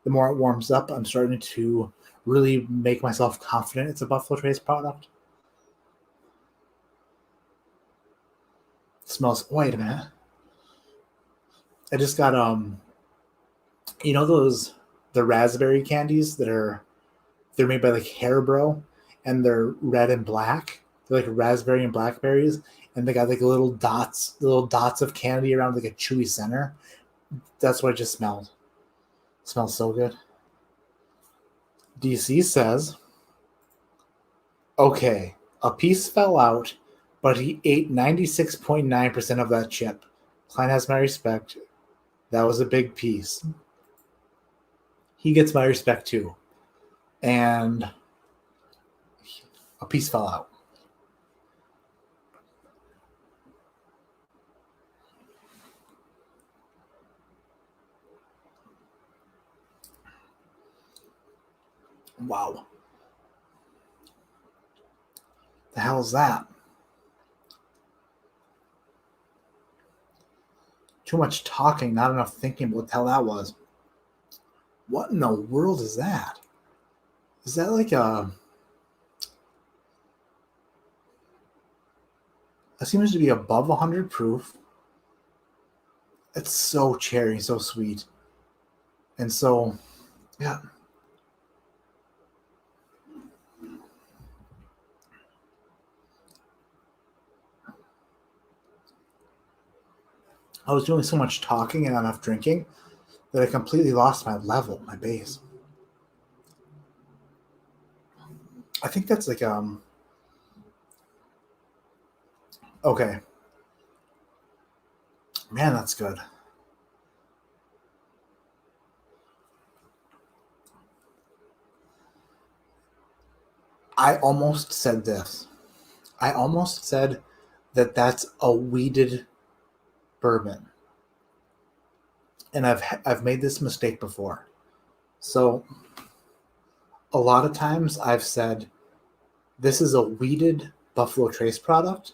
The more it warms up, I'm starting to really make myself confident it's a Buffalo Trace product. It smells. Wait a minute. I just got you know the raspberry candies they're made by like Haribo, and they're red and black. They're like raspberry and blackberries, and they got like little dots of candy around like a chewy center. That's what I just smelled. It smells so good. DC says, okay, a piece fell out, but he ate 96.9% of that chip. Klein has my respect. That was a big piece. He gets my respect too. And a piece fell out. Wow. The hell is that? Too much talking, not enough thinking what the hell that was. What in the world is that? Is that like a... It seems to be above 100 proof. It's so cherry, so sweet. And so, yeah. I was doing so much talking and not enough drinking that I completely lost my level, my base. I think that's like okay. Man, that's good. I almost said this. I almost said that that's a weeded bourbon. And I've made this mistake before. So a lot of times I've said this is a weeded Buffalo Trace product,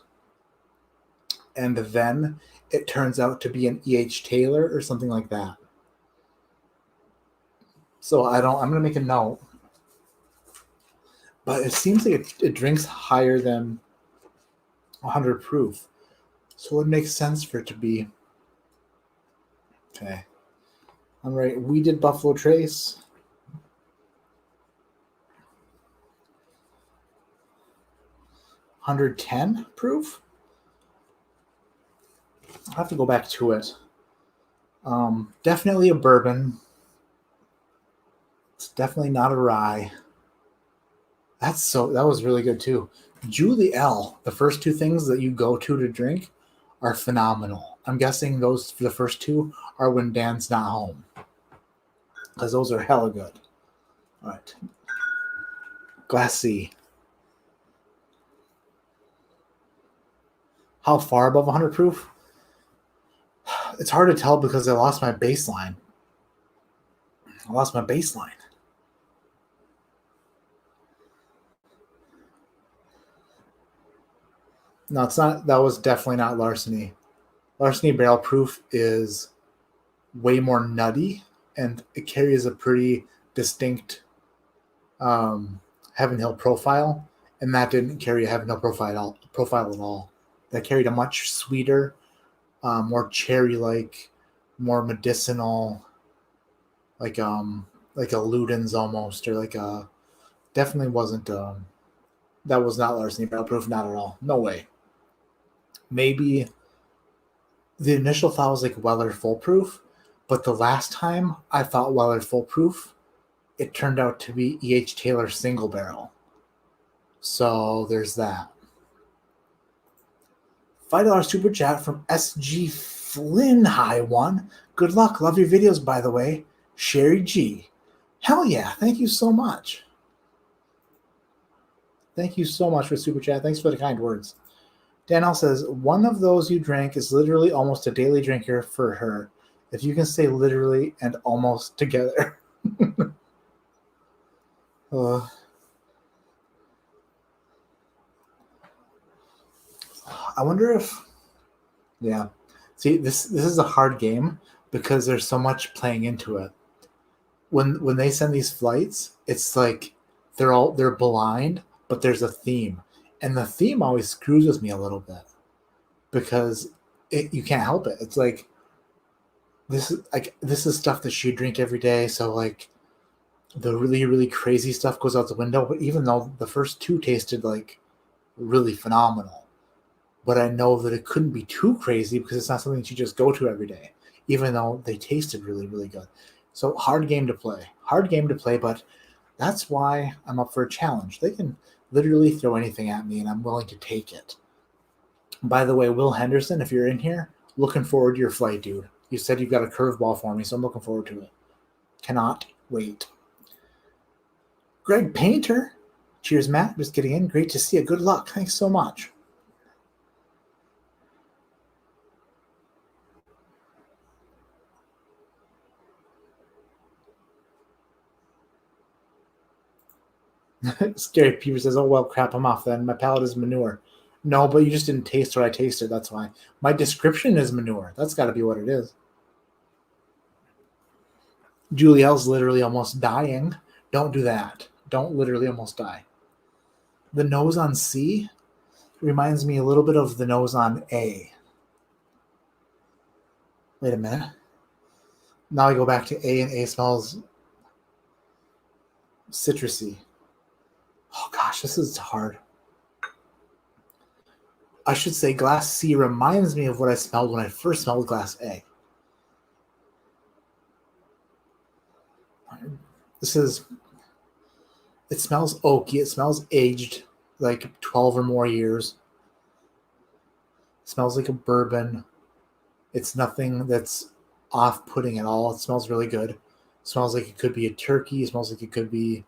and then it turns out to be an E.H. Taylor or something like that. So I'm going to make a note. But it seems like it drinks higher than 100 proof. So it makes sense for it to be... Okay. All right, we did Buffalo Trace. $110 proof? I'll have to go back to it. Definitely a bourbon. It's definitely not a rye. That was really good too. Julie L, the first two things that you go to drink are phenomenal. I'm guessing those for the first two are when Dan's not home, because those are hella good. All right. Glass C. How far above 100 proof? It's hard to tell because I lost my baseline. No, it's not. That was definitely not larceny. Larceny barrel proof is way more nutty, and it carries a pretty distinct Heaven Hill profile, and that didn't carry a Heaven Hill profile at all. That carried a much sweeter, more cherry-like, more medicinal, like a Luden's almost, or like a... Definitely wasn't... that was not larceny barrel proof, not at all. No way. Maybe the initial thought was like Weller Full Proof, but the last time I thought Weller Full Proof, it turned out to be E.H. Taylor Single Barrel. So there's that. $5 super chat from SG Flynn High One. Good luck. Love your videos, by the way. Sherry G. Hell yeah. Thank you so much. Thank you so much for Super Chat. Thanks for the kind words. Danielle says, one of those you drank is literally almost a daily drinker for her. If you can say literally and almost together. I wonder if, yeah. See, this is a hard game because there's so much playing into it. When they send these flights, it's like they're blind, but there's a theme, and the theme always screws with me a little bit because you can't help it. It's like this is stuff that she drink every day, so like the really really crazy stuff goes out the window. But even though the first two tasted like really phenomenal, but I know that it couldn't be too crazy because it's not something that you just go to every day, even though they tasted really, really good. So hard game to play, but that's why I'm up for a challenge. They can literally throw anything at me and I'm willing to take it. By the way, Will Henderson, if you're in here, looking forward to your flight, dude. You said you've got a curveball for me, so I'm looking forward to it. Cannot wait. Greg Painter. Cheers, Matt. Just getting in. Great to see you. Good luck. Thanks so much. Scary Peter says, oh, well, crap, I'm off then. My palate is manure. No, but you just didn't taste what I tasted. That's why. My description is manure. That's got to be what it is. Julielle's literally almost dying. Don't do that. Don't literally almost die. The nose on C reminds me a little bit of the nose on A. Wait a minute. Now I go back to A, and A smells citrusy. Oh, gosh, this is hard. I should say glass C reminds me of what I smelled when I first smelled glass A. It smells oaky. It smells aged, like 12 or more years. It smells like a bourbon. It's nothing that's off-putting at all. It smells really good. It smells like it could be a turkey. It smells like it could be...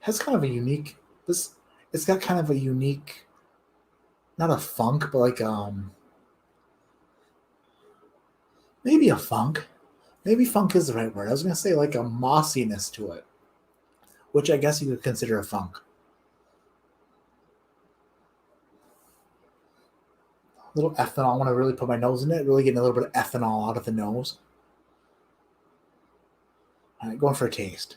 Has kind of a unique... It's got kind of a unique... Not a funk, but like maybe a funk. Maybe funk is the right word. I was going to say like a mossiness to it, which I guess you could consider a funk. A little ethanol. I want to really put my nose in it, really getting a little bit of ethanol out of the nose. All right, going for a taste.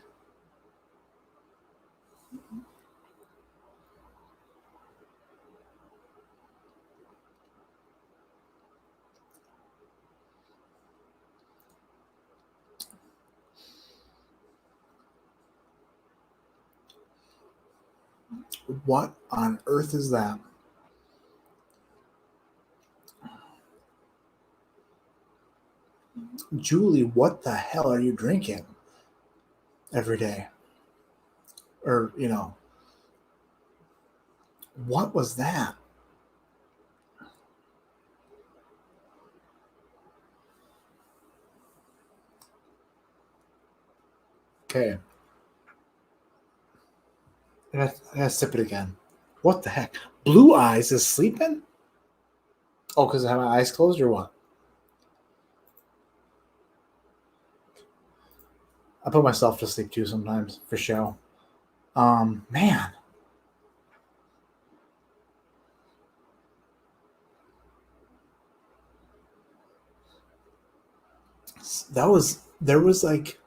What on earth is that? Julie, what the hell are you drinking every day? Or, what was that? Okay. I gotta sip it again. What the heck? Blue Eyes is sleeping? Oh, because I have my eyes closed or what? I put myself to sleep too sometimes for show. Man. There was like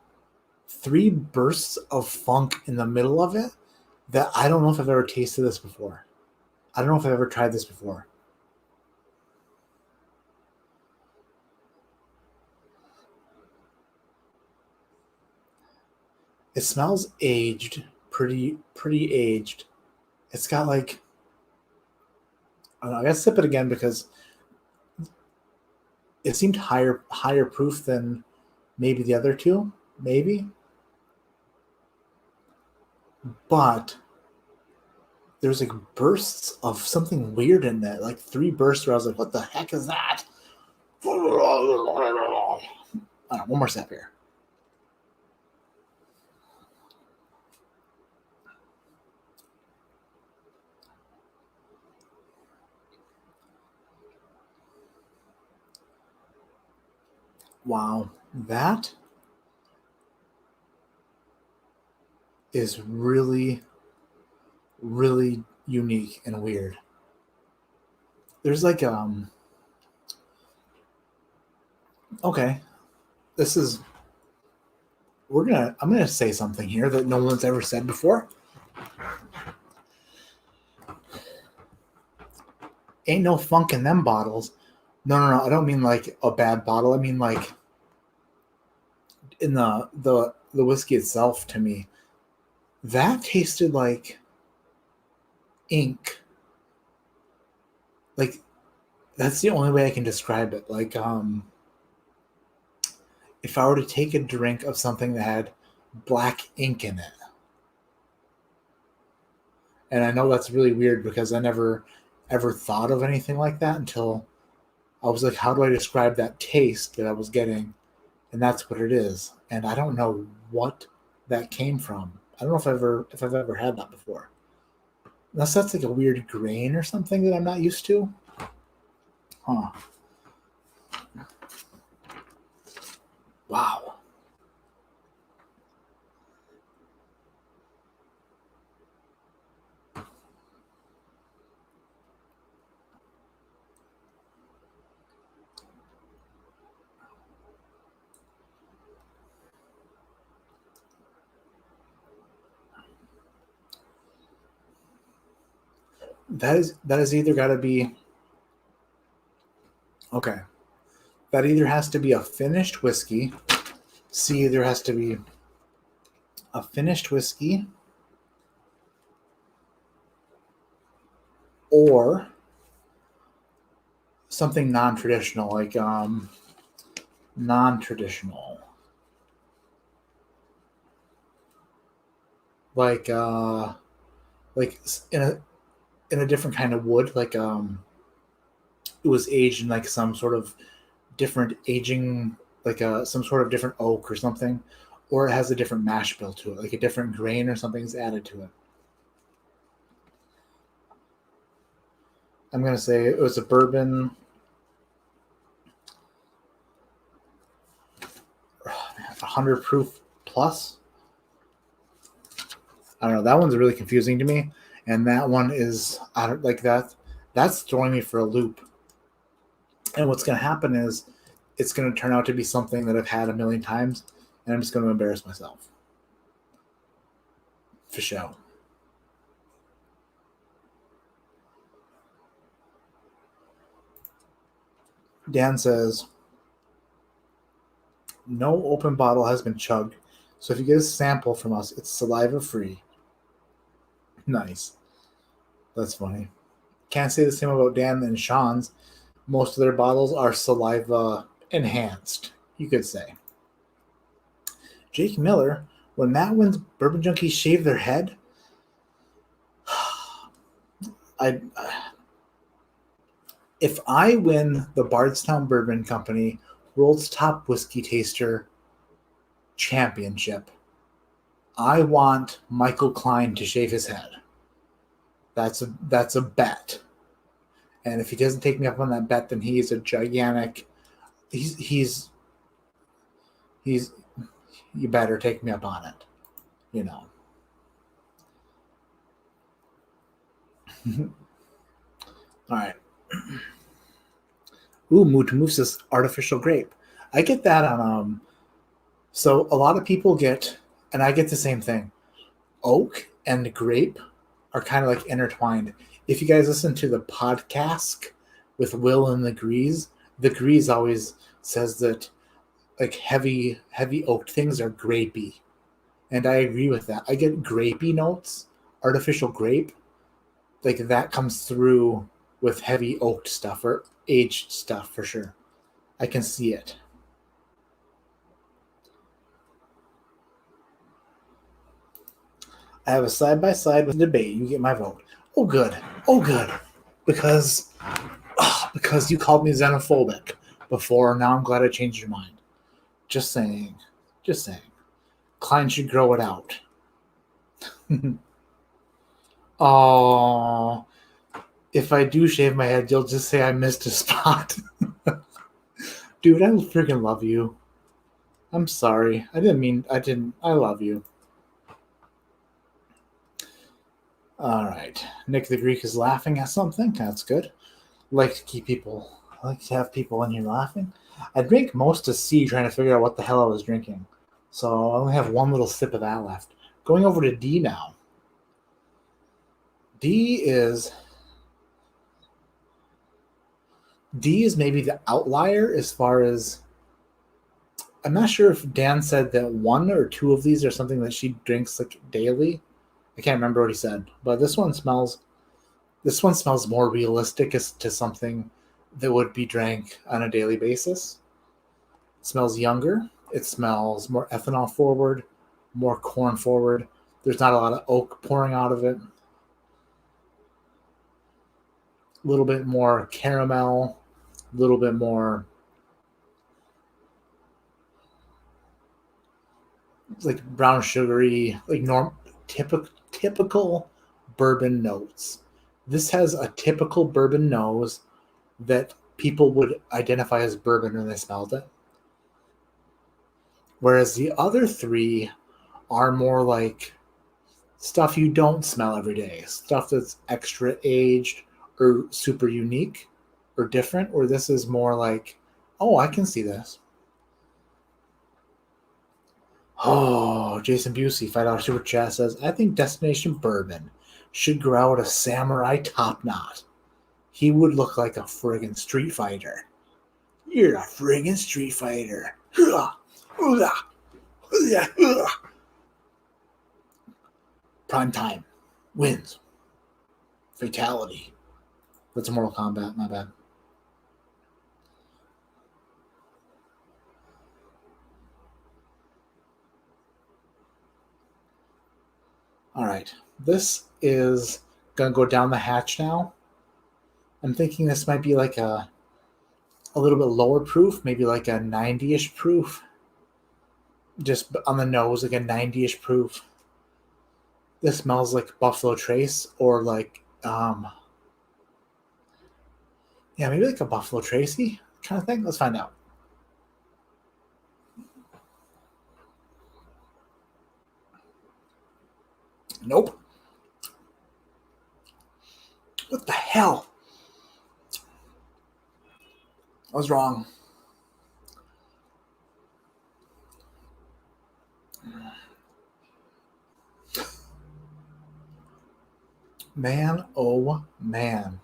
3 bursts of funk in the middle of it that I don't know if I've ever tasted this before. I don't know if I've ever tried this before. It smells aged, pretty aged. It's got like, I don't know, I gotta sip it again because it seemed higher proof than maybe the other two, maybe. But there's like bursts of something weird in that, like 3 bursts where I was like, what the heck is that? All right, one more step here. Wow, that is really, really unique and weird. There's like okay, this is I'm gonna say something here that no one's ever said before. Ain't no funk in them bottles. No. I don't mean like a bad bottle. I mean like in the whiskey itself. To me, that tasted like ink. Like that's the only way I can describe it. Like if I were to take a drink of something that had black ink in it. And I know that's really weird because I never ever thought of anything like that until I was like, how do I describe that taste that I was getting? And that's what it is. And I don't know what that came from. I don't know if I've ever had that before. Unless that's like a weird grain or something that I'm not used to. Huh. Wow. That is either got to be okay. That either has to be a finished whiskey. C either has to be a finished whiskey or something non-traditional, like non-traditional, like like in a different kind of wood, like it was aged in like some sort of different aging, like some sort of different oak or something, or it has a different mash bill to it, like a different grain or something's added to it. I'm gonna say it was a bourbon. 100 proof plus. I don't know. That one's really confusing to me, and that one is I don't like that. That's throwing me for a loop. And what's going to happen is it's going to turn out to be something that I've had a million times, and I'm just going to embarrass myself. For sure. Dan says, no open bottle has been chugged, so if you get a sample from us, it's saliva free. Nice. That's funny. Can't say the same about Dan and Sean's. Most of their bottles are saliva enhanced, you could say. Jake Miller, when Matt wins Bourbon Junkies shave their head, I if I win the Bardstown Bourbon Company World's Top Whiskey Taster Championship, I want Michael Klein to shave his head. That's a bet. And if he doesn't take me up on that bet, then he's a gigantic. He's you better take me up on it. You know. All right. Ooh, Moose is artificial grape. I get that on so a lot of people get, and I get the same thing. Oak and grape are kind of like intertwined. If you guys listen to the podcast with Will and the Grease always says that like heavy oaked things are grapey. And I agree with that. I get grapey notes, artificial grape. Like that comes through with heavy oaked stuff or aged stuff for sure. I can see it. I have a side by side with debate. You get my vote. Oh, good. Oh, good. Because you called me xenophobic before. Now I'm glad I changed your mind. Just saying. Just saying. Klein should grow it out. Oh, if I do shave my head, you'll just say I missed a spot. Dude, I freaking love you. I'm sorry. I didn't. I love you. All right. Nick the Greek is laughing at something. That's good. I like to have people in here laughing. I drank most of C trying to figure out what the hell I was drinking. So I only have one little sip of that left. Going over to D now. D is maybe the outlier as far as I'm not sure if Dan said that one or two of these are something that she drinks like daily. I can't remember what he said, but this one smells more realistic as to something that would be drank on a daily basis. It smells younger. It smells more ethanol forward, more corn forward. There's not a lot of oak pouring out of it. A little bit more caramel, a little bit more like brown sugary, like typical bourbon notes. This has a typical bourbon nose that people would identify as bourbon when they smelled it. Whereas the other three are more like stuff you don't smell every day, stuff that's extra aged or super unique or different, or this is more like, oh, I can see this. Oh, Jason Busey, $5 super chat says, I think Destination Bourbon should grow out a samurai top knot. He would look like a friggin' Street Fighter. You're a friggin' Street Fighter. Prime time. Wins. Fatality. That's a Mortal Kombat, my bad. All right. This is going to go down the hatch now. I'm thinking this might be like a little bit lower proof, maybe like a 90-ish proof. Just on the nose, like a 90-ish proof. This smells like Buffalo Trace or like, maybe like a Buffalo Tracy kind of thing. Let's find out. Nope. What the hell? I was wrong. Man, oh man.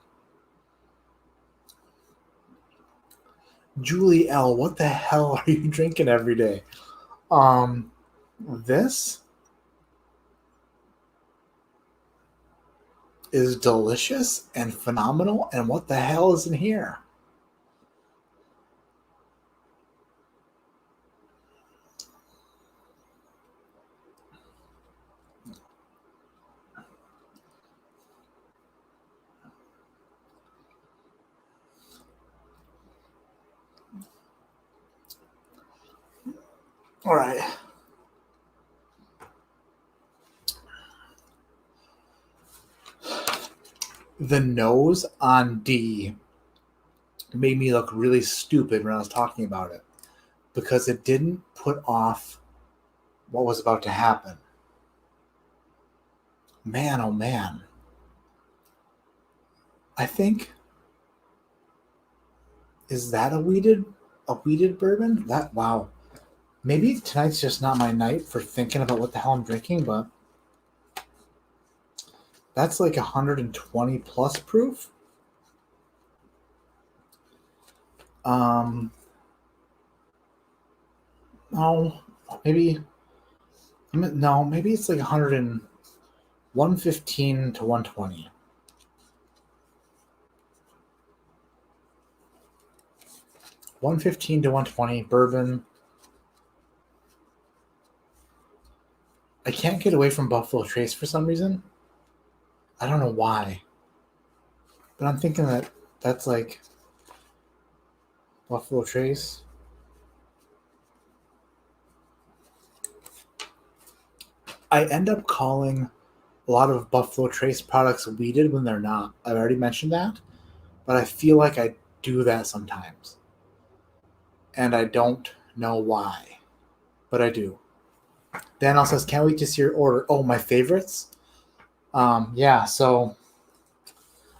Julie L, what the hell are you drinking every day? This is delicious and phenomenal, and what the hell is in here? All right. The nose on D made me look really stupid when I was talking about it because it didn't put off what was about to happen. Man, oh man. I think, is that a weeded bourbon? Wow. Maybe tonight's just not my night for thinking about what the hell I'm drinking, but that's like 120 plus proof. No, maybe it's like 115 to 120. $115 to $120 bourbon. I can't get away from Buffalo Trace for some reason. I don't know why, but I'm thinking that that's like Buffalo Trace. I end up calling a lot of Buffalo Trace products weeded when they're not. I've already mentioned that, but I feel like I do that sometimes. And I don't know why, but I do. Daniel says, can't wait to see your order. Oh, my favorites? Yeah, so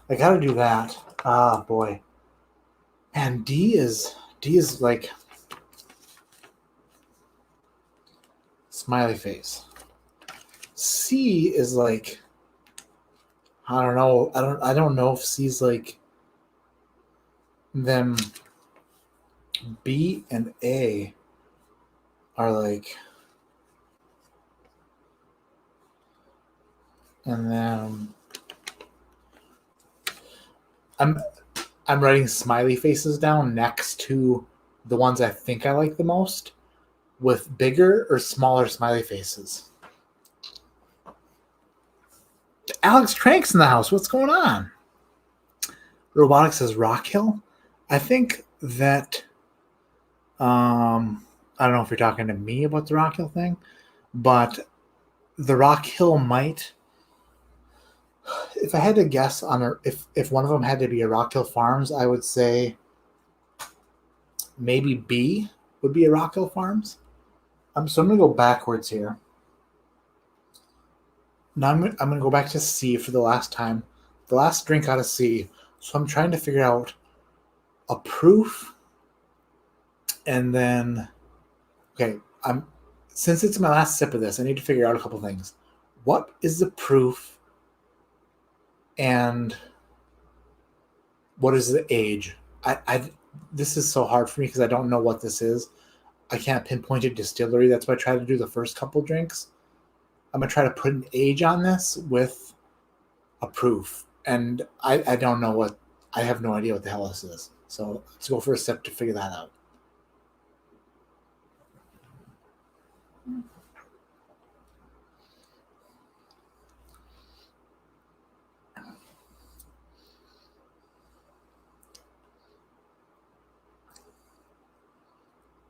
I gotta do that. Ah, boy. And D is like smiley face. C is like, I don't know. I don't know if C's like them. B and A are like, and then I'm I'm writing smiley faces down next to the ones I think I like the most with bigger or smaller smiley faces. Alex Trank's in the house. What's going on? Robotics says Rock Hill. I think that I don't know if you're talking to me about the Rock Hill thing, but the Rock Hill might. If I had to guess on if one of them had to be a Rock Hill Farms, I would say maybe B would be a Rock Hill Farms. So I'm gonna go backwards here. Now I'm gonna go back to C for the last time. The last drink out of C. So I'm trying to figure out a proof, and then okay, since it's my last sip of this, I need to figure out a couple things. What is the proof, and what is the age? I this is so hard for me because I don't know what this is. I can't pinpoint a distillery. That's why I try to do the first couple drinks. I'm gonna try to put an age on this with a proof, and I don't know what. I have no idea what the hell this is. So let's go for a sip to figure that out.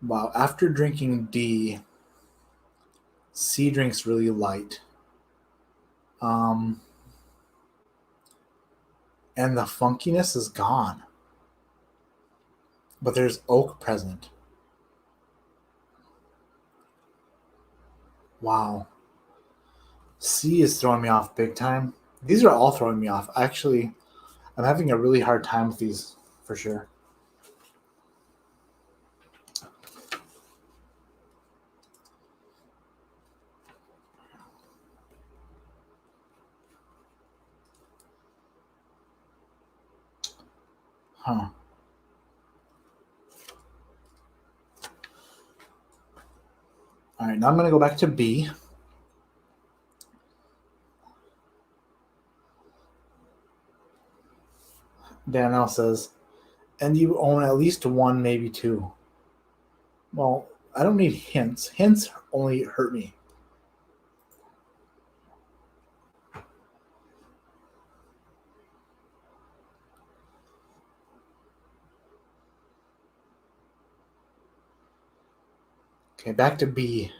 Wow, after drinking D, C drinks really light. Um, and the funkiness is gone. But there's oak present. Wow. C is throwing me off big time. These are all throwing me off. Actually, I'm having a really hard time with these for sure. Huh. All right, now I'm going to go back to B. Danielle says, and you own at least one, maybe two. Well, I don't need hints. Hints only hurt me. Okay, back to B.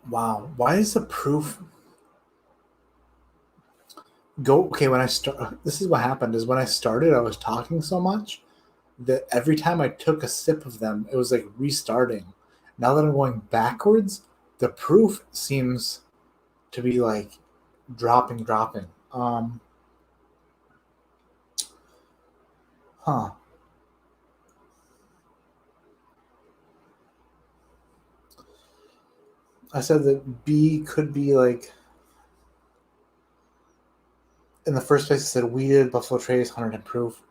Wow, why is the proof go okay when I start? This is what happened is when I started I was talking so much that every time I took a sip of them it was like restarting. Now that I'm going backwards, the proof seems to be like dropping. Huh. I said that B could be like in the first place. I said weeded Buffalo Trace 100 proof.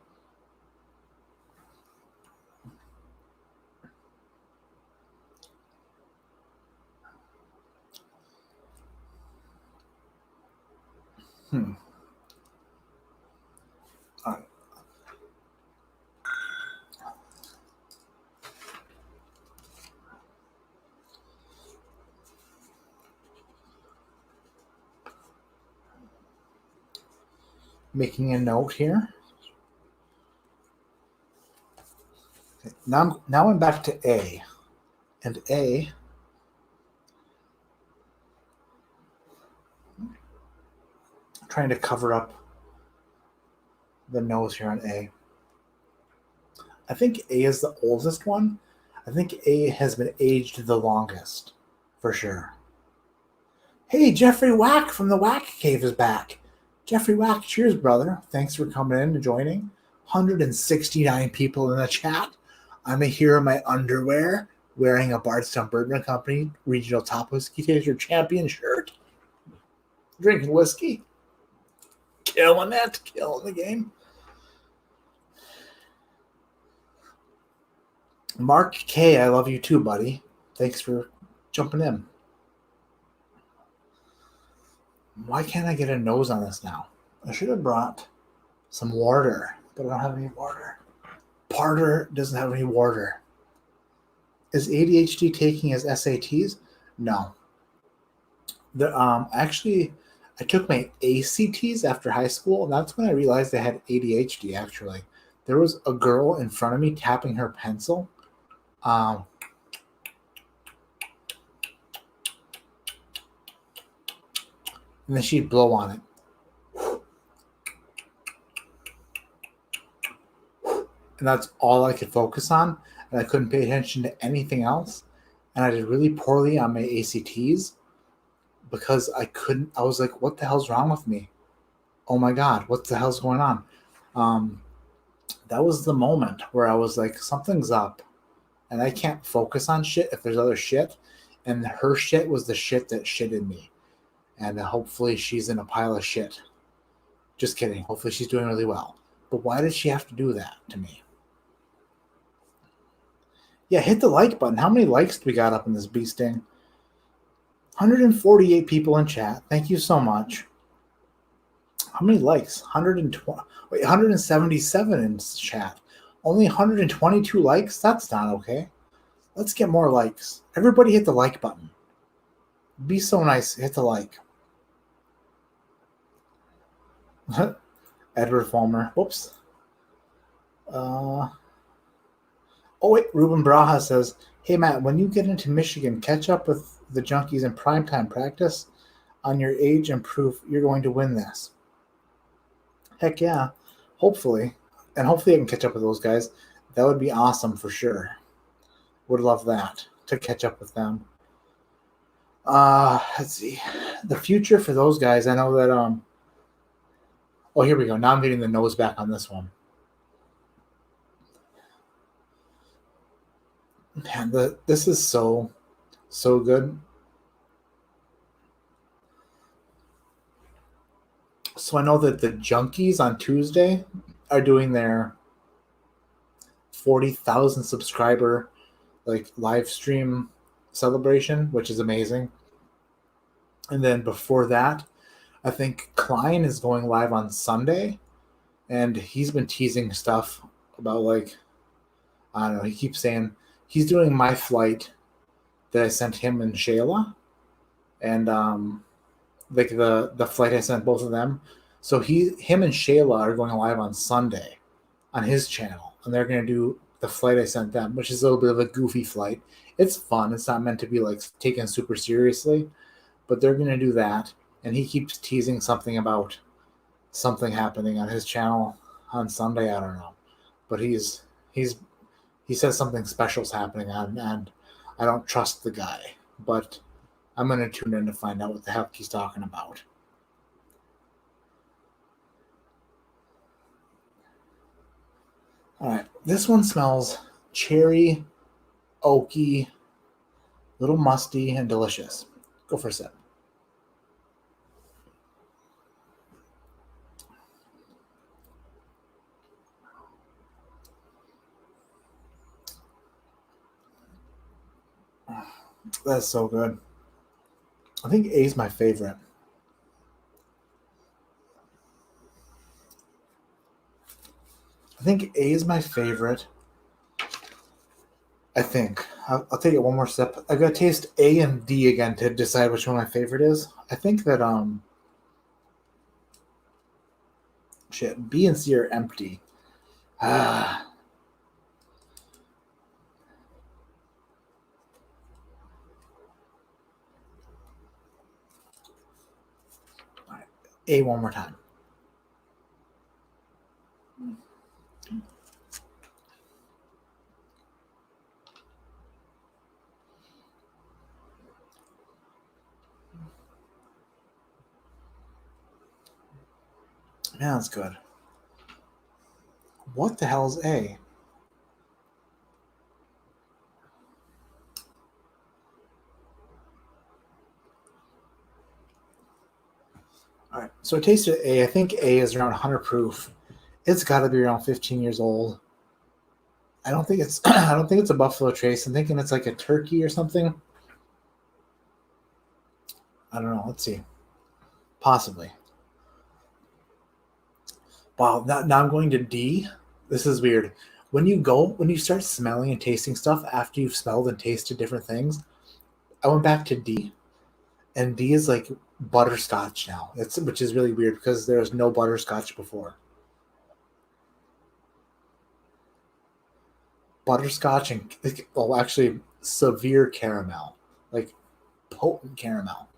All right. Making a note here. Okay. Now I'm back to A. And A, I'm trying to cover up the nose here on A. I think A is the oldest one. I think A has been aged the longest, for sure. Hey, Jeffrey Wack from the Wack Cave is back. Jeffrey Wack, cheers, brother. Thanks for coming in and joining. 169 people in the chat. I'm here in my underwear, wearing a Bardstown Bourbon Company Regional Top Whiskey Taster Champion shirt. Drinking whiskey. Killing it. Killing the game. Mark K, I love you too, buddy. Thanks for jumping in. Why can't I get a nose on this now? I should have brought some water, but I don't have any water. Parter doesn't have any water. Is ADHD taking his SATs? No. Actually, I took my ACTs after high school, and that's when I realized I had ADHD, actually. There was a girl in front of me tapping her pencil. And then she'd blow on it. And that's all I could focus on. And I couldn't pay attention to anything else. And I did really poorly on my ACTs because I was like, what the hell's wrong with me? Oh my God, what the hell's going on? That was the moment where I was like, something's up. And I can't focus on shit if there's other shit. And her shit was the shit that shitted me. And hopefully she's in a pile of shit. Just kidding. Hopefully she's doing really well. But why did she have to do that to me? Yeah, hit the like button. How many likes do we got up in this bee sting? 148 people in chat. Thank you so much. How many likes? 177 in chat. Only 122 likes? That's not okay. Let's get more likes. Everybody hit the like button. Be so nice. Hit the like. Edward Fulmer. Whoops. Oh, wait. Ruben Braha says, hey, Matt, when you get into Michigan, catch up with the Junkies in primetime practice on your age and proof you're going to win this. Heck yeah. Hopefully. And hopefully I can catch up with those guys. That would be awesome for sure. Would love that, to catch up with them. Let's see. The future for those guys, I know that, oh, here we go. Now I'm getting the nose back on this one. Man, this is so good. So I know that the Junkies on Tuesday are doing their 40,000 subscriber live stream celebration, which is amazing. And then before that, I think Klein is going live on Sunday, and he's been teasing stuff about I don't know. He keeps saying he's doing my flight that I sent him and Shayla, and the flight I sent both of them. So him and Shayla are going live on Sunday on his channel, and they're going to do the flight I sent them, which is a little bit of a goofy flight. It's fun. It's not meant to be taken super seriously, but they're going to do that. And he keeps teasing something about something happening on his channel on Sunday. I don't know, but he says something special's happening and I don't trust the guy, but I'm going to tune in to find out what the heck he's talking about. All right, this one smells cherry, oaky, little musty, and delicious. Go for a sip. That's so good. I think A is my favorite. think A is my favorite. I think. I'll take it one more step. I gotta taste A and D again to decide which one my favorite is. I think that shit, B and C are empty. Ah. All right. A one more time. Man, that's good. What the hell is A? All right, so I tasted A. I think A is around 100 proof. It's got to be around 15 years old. I don't think it's. I don't think it's a Buffalo Trace. I'm thinking it's like a turkey or something. I don't know. Let's see. Possibly. Wow. Now I'm going to D. This is weird. When you start smelling and tasting stuff after you've smelled and tasted different things, I went back to D, and D is like butterscotch now. Which is really weird because there was no butterscotch before. Butterscotch and actually severe caramel, like potent caramel.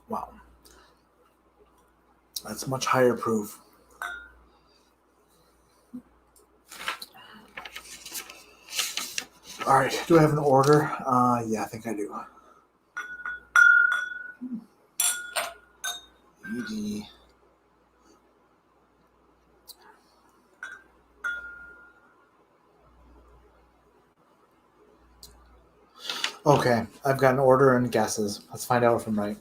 Wow, that's much higher proof. All right, do I have an order? Yeah, I think I do. ED. Okay, I've got an order and guesses. Let's find out if I'm right.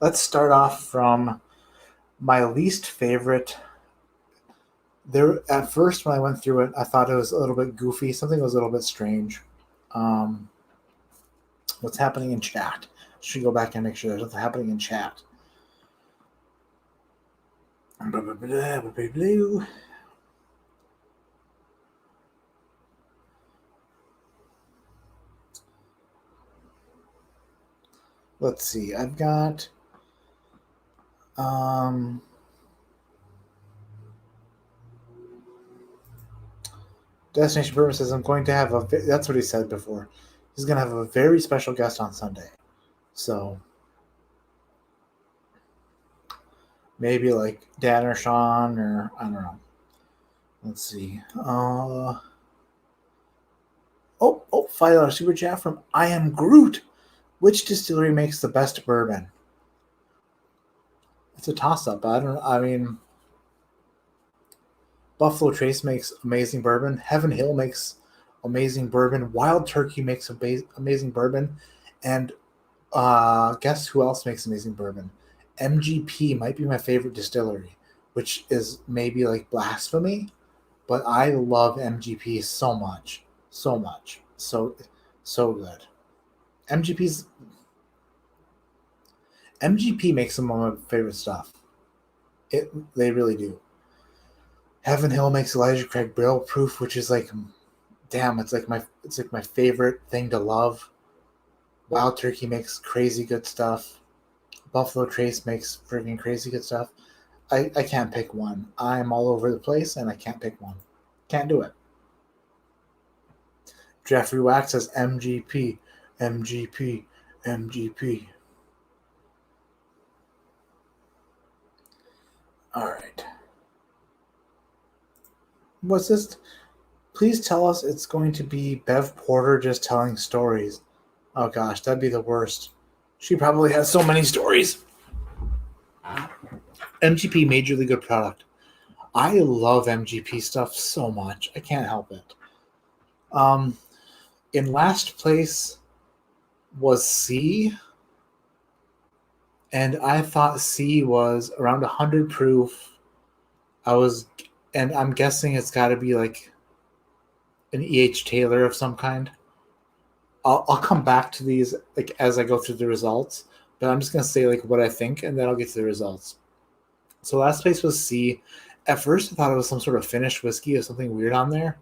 Let's start off from my least favorite. There, at first, when I went through it, I thought it was a little bit goofy. Something was a little bit strange. What's happening in chat? Should go back and make sure there's nothing happening in chat. Let's see. I've got Destination Bourbon says I'm going to have a. That's what he said before. He's going to have a very special guest on Sunday. So maybe like Dan or Sean or I don't know. Let's see. $5 super chat from I Am Groot. Which distillery makes the best bourbon? It's a toss-up. I mean, Buffalo Trace makes amazing bourbon. Heaven Hill makes amazing bourbon. Wild Turkey makes amazing bourbon. And guess who else makes amazing bourbon? MGP might be my favorite distillery, which is maybe like blasphemy, but I love MGP so much. So much. So good. MGP makes some of my favorite stuff. They really do. Heaven Hill makes Elijah Craig Barrel Proof, which is like, damn, it's like my favorite thing to love. Wild Turkey makes crazy good stuff. Buffalo Trace makes freaking crazy good stuff. I can't pick one. I'm all over the place, and I can't pick one. Can't do it. Jeffrey Wax says MGP, MGP, MGP. All right. What's this? Please tell us it's going to be Bev Porter just telling stories. Oh gosh, that'd be the worst. She probably has so many stories. MGP, majorly good product. I love MGP stuff so much. I can't help it. In last place, was C, and I thought C was around 100 proof. And I'm guessing it's got to be like an E.H. Taylor of some kind. I'll come back to these like as I go through the results, but I'm just gonna say like what I think, and then I'll get to the results. So last place was C. At first, I thought it was some sort of Finnish whiskey or something weird on there.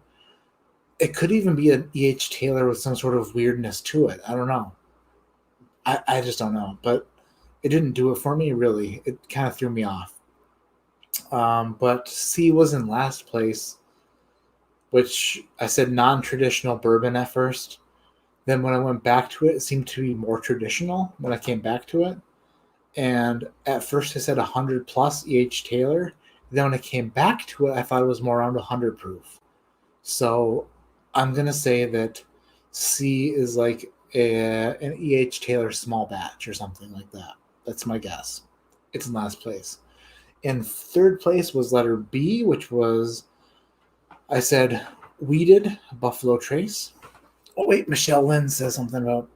It could even be an E.H. Taylor with some sort of weirdness to it. I don't know. I just don't know. But it didn't do it for me, really. It kind of threw me off. But C was in last place, which I said non-traditional bourbon at first. Then when I went back to it, it seemed to be more traditional when I came back to it. And at first I said 100 plus E.H. Taylor. Then when I came back to it, I thought it was more around 100 proof. So I'm going to say that C is like an E.H. Taylor small batch or something like that. That's my guess. It's in last place. In third place was letter B, which was, I said, weeded Buffalo Trace. Oh, wait, Michelle Lynn says something about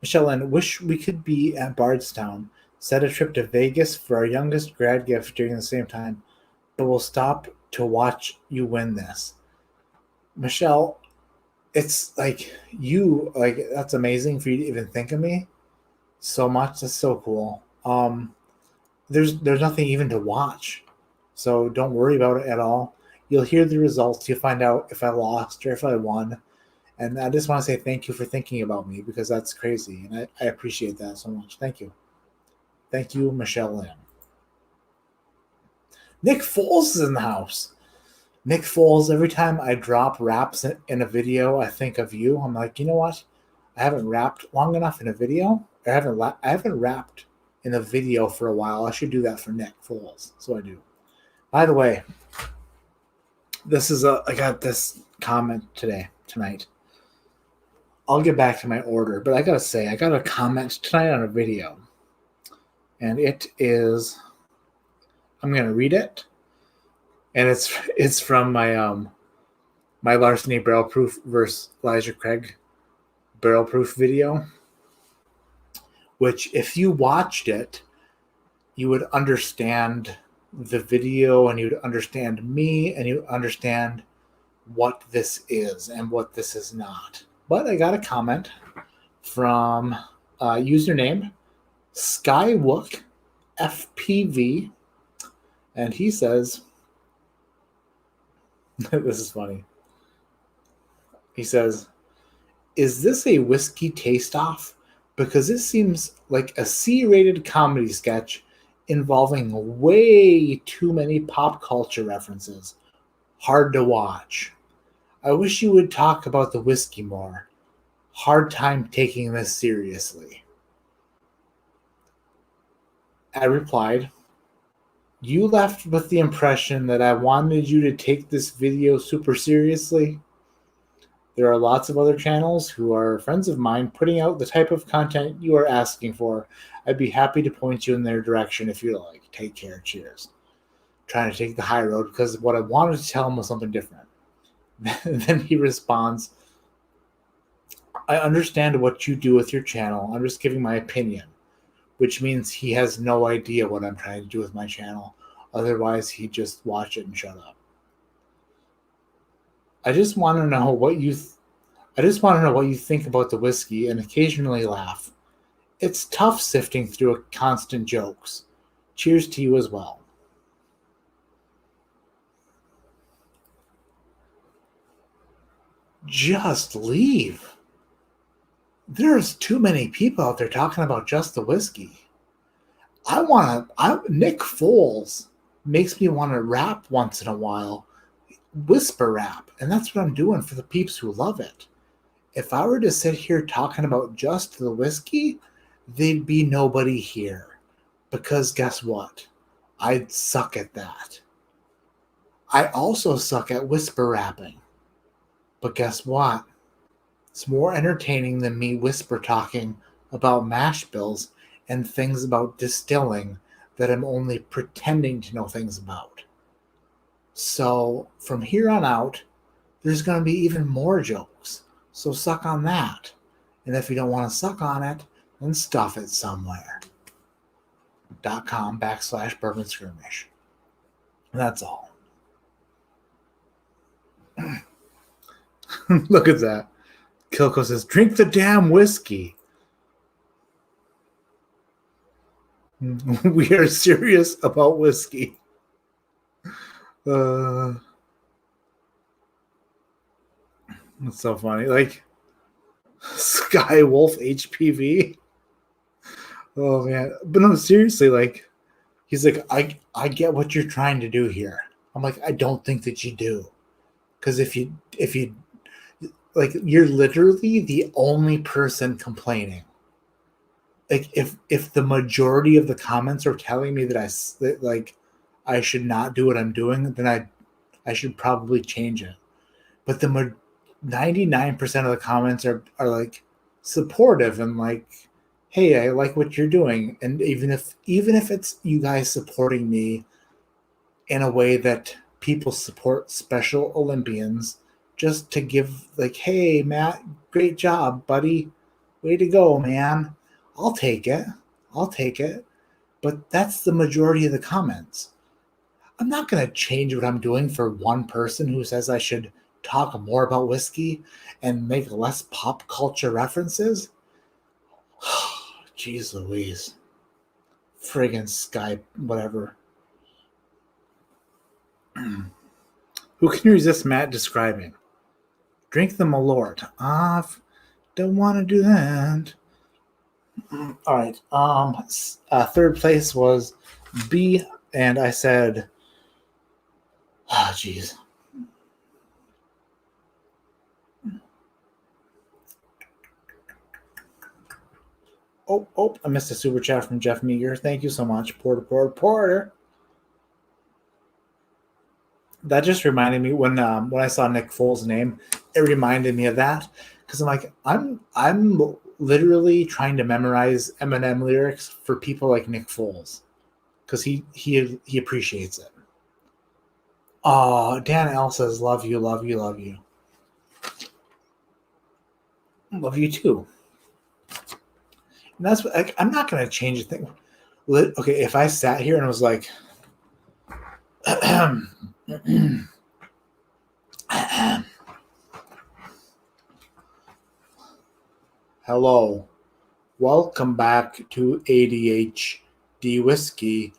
Michelle Lynn, wish we could be at Bardstown. Set a trip to Vegas for our youngest grad gift during the same time, but we'll stop to watch you win this. Michelle, it's like that's amazing for you to even think of me so much. That's so cool. There's nothing even to watch, so don't worry about it at all. You'll hear the results. You'll find out if I lost or if I won. And I just want to say thank you for thinking about me, because that's crazy. And I appreciate that so much. Thank you. Thank you, Michelle Lynn. Nick Foles is in the house. Nick Foles, every time I drop raps in a video, I think of you. I'm like, you know what? I haven't rapped long enough in a video. I haven't rapped in a video for a while. I should do that for Nick Foles. So I do. By the way, I got this comment tonight. I'll get back to my order, but I gotta say, I got a comment tonight on a video, and it is, I'm gonna read it, and it's from my my Larceny Barrel Proof versus Elijah Craig Barrel Proof video, which if you watched it, you would understand the video, and you would understand me, and you would understand what this is and what this is not. But I got a comment from username Skywook FPV, and he says, this is funny. He says, is this a whiskey taste-off? Because it seems like a C-rated comedy sketch involving way too many pop culture references. Hard to watch. I wish you would talk about the whiskey more. Hard time taking this seriously. I replied, you left with the impression that I wanted you to take this video super seriously. There are lots of other channels who are friends of mine putting out the type of content you are asking for. I'd be happy to point you in their direction if you like. Take care. Cheers. Trying to take the high road, because what I wanted to tell him was something different. Then he responds, I understand what you do with your channel. I'm just giving my opinion, which means he has no idea what I'm trying to do with my channel. Otherwise, he'd just watch it and shut up. I just want to know what you think about the whiskey, and occasionally laugh. It's tough sifting through constant jokes. Cheers to you as well. Just leave. There's too many people out there talking about just the whiskey. Nick Foles makes me want to rap once in a while, whisper rap, and that's what I'm doing for the peeps who love it. If I were to sit here talking about just the whiskey, there'd be nobody here, because guess what? I'd suck at that. I also suck at whisper rapping, but guess what? It's more entertaining than me whisper talking about mash bills and things about distilling that I'm only pretending to know things about. So from here on out, there's going to be even more jokes. So suck on that. And if you don't want to suck on it, then stuff it somewhere. .com/Bourbon Skirmish. That's all. Look at that. Kilko says, drink the damn whiskey. We are serious about whiskey. That's so funny. Like, Sky Wolf HPV. Oh, man. But no, seriously, like, he's like, I get what you're trying to do here. I'm like, I don't think that you do. Because if you, like, you're literally the only person complaining. Like, if the majority of the comments are telling me that I should not do what I'm doing, then I should probably change it. But the 99% of the comments are like supportive and like, hey, I like what you're doing. And even if it's you guys supporting me in a way that people support Special Olympians, just to give like, hey, Matt, great job, buddy. Way to go, man. I'll take it. But that's the majority of the comments. I'm not going to change what I'm doing for one person who says I should talk more about whiskey and make less pop culture references. Jeez Louise. Friggin' Skype, whatever. Who can resist Matt describing? Drink the Malort. Don't want to do that. All right. Third place was B, and I said, jeez. Oh, I missed a super chat from Jeff Meager. Thank you so much. Porter. That just reminded me when I saw Nick Foles' name, it reminded me of that. Because I'm like, I'm literally trying to memorize Eminem lyrics for people like Nick Foles. Because he appreciates it. Oh, Dan L says, love you. Love you too. And that's what, I'm not going to change a thing. Okay, if I sat here and was like, hello, welcome back to ADHD Whiskey,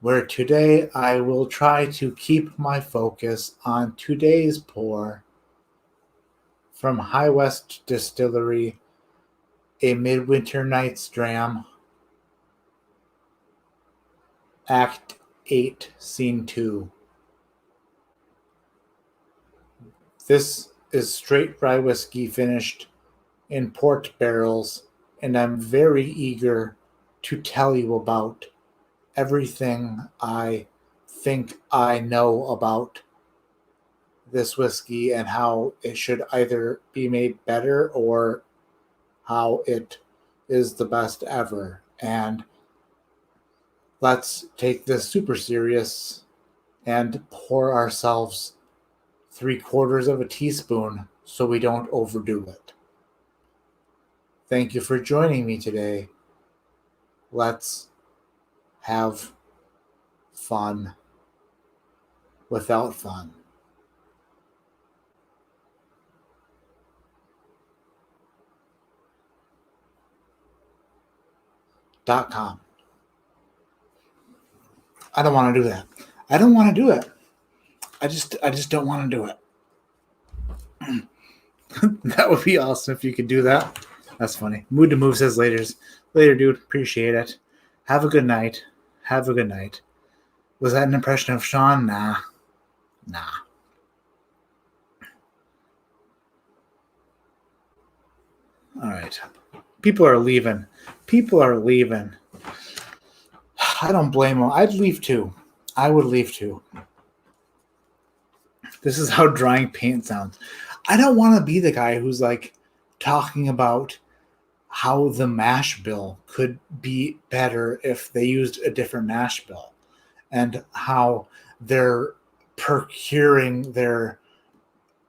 where today I will try to keep my focus on today's pour from High West Distillery, a Midwinter Night's Dram, Act 8, Scene 2. This is straight rye whiskey finished in port barrels, and I'm very eager to tell you about everything I think I know about this whiskey and how it should either be made better or how it is the best ever. And let's take this super serious and pour ourselves 3/4 of a teaspoon so we don't overdo it. Thank you for joining me today. Let's have fun without fun. .com. I don't want to do that. I don't want to do it. I just don't want to do it. That would be awesome if you could do that. That's funny. Mood to Move says later, dude. Appreciate it. Have a good night. Was that an impression of Sean? Nah. All right. People are leaving. I don't blame them. I'd leave too. I would leave too. This is how drying paint sounds. I don't want to be the guy who's like talking about how the mash bill could be better if they used a different mash bill and how they're procuring their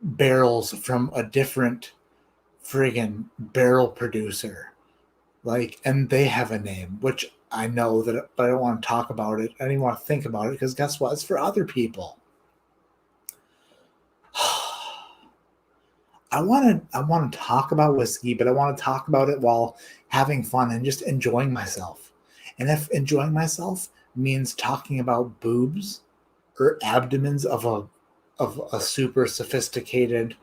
barrels from a different friggin' barrel producer. Like, and they have a name, which I know that, but I don't want to talk about it. I don't even want to think about it because guess what? It's for other people. I want to talk about whiskey, but I want to talk about it while having fun and just enjoying myself. And if enjoying myself means talking about boobs or abdomens of a super sophisticated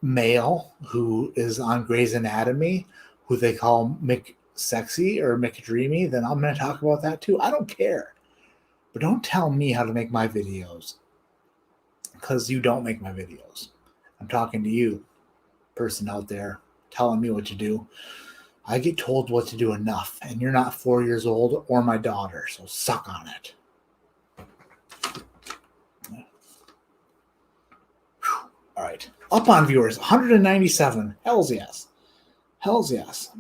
male who is on Grey's Anatomy, who they call McSexy or McDreamy, then I'm going to talk about that too. I don't care. But don't tell me how to make my videos because you don't make my videos. I'm talking to you, person out there, telling me what to do. I get told what to do enough, and you're not 4 years old or my daughter, so suck on it. All right. Up on viewers, 197. Hells yes. Hells yes.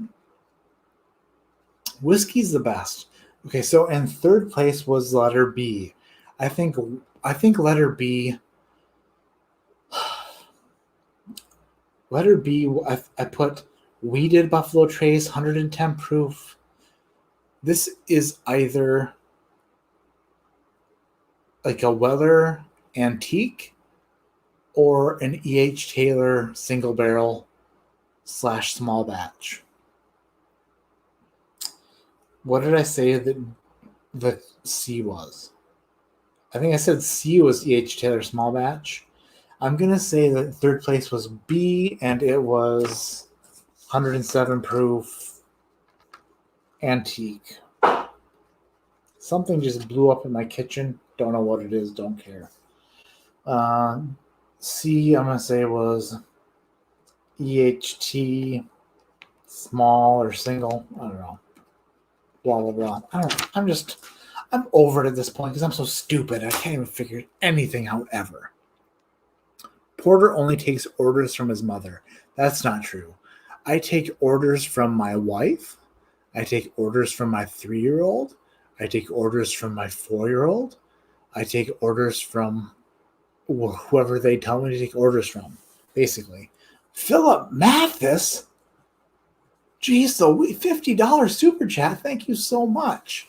Whiskey's the best. Okay, so in third place was letter B. I think letter B. Letter B, I put Weeded Buffalo Trace, 110 proof. This is either like a Weller Antique or an E.H. Taylor single barrel / small batch. What did I say that the C was? I think I said C was E.H. Taylor small batch. I'm going to say that third place was B, and it was 107 proof antique. Something just blew up in my kitchen. Don't know what it is. Don't care. C, I'm going to say was EHT small or single. I don't know. Blah, blah, blah. I don't know. I'm over it at this point because I'm so stupid. I can't even figure anything out ever. Porter only takes orders from his mother. That's not true. I take orders from my wife. I take orders from my 3-year-old. I take orders from my 4-year-old. I take orders from whoever they tell me to take orders from, basically. Philip Mathis? Geez, the $50 super chat. Thank you so much.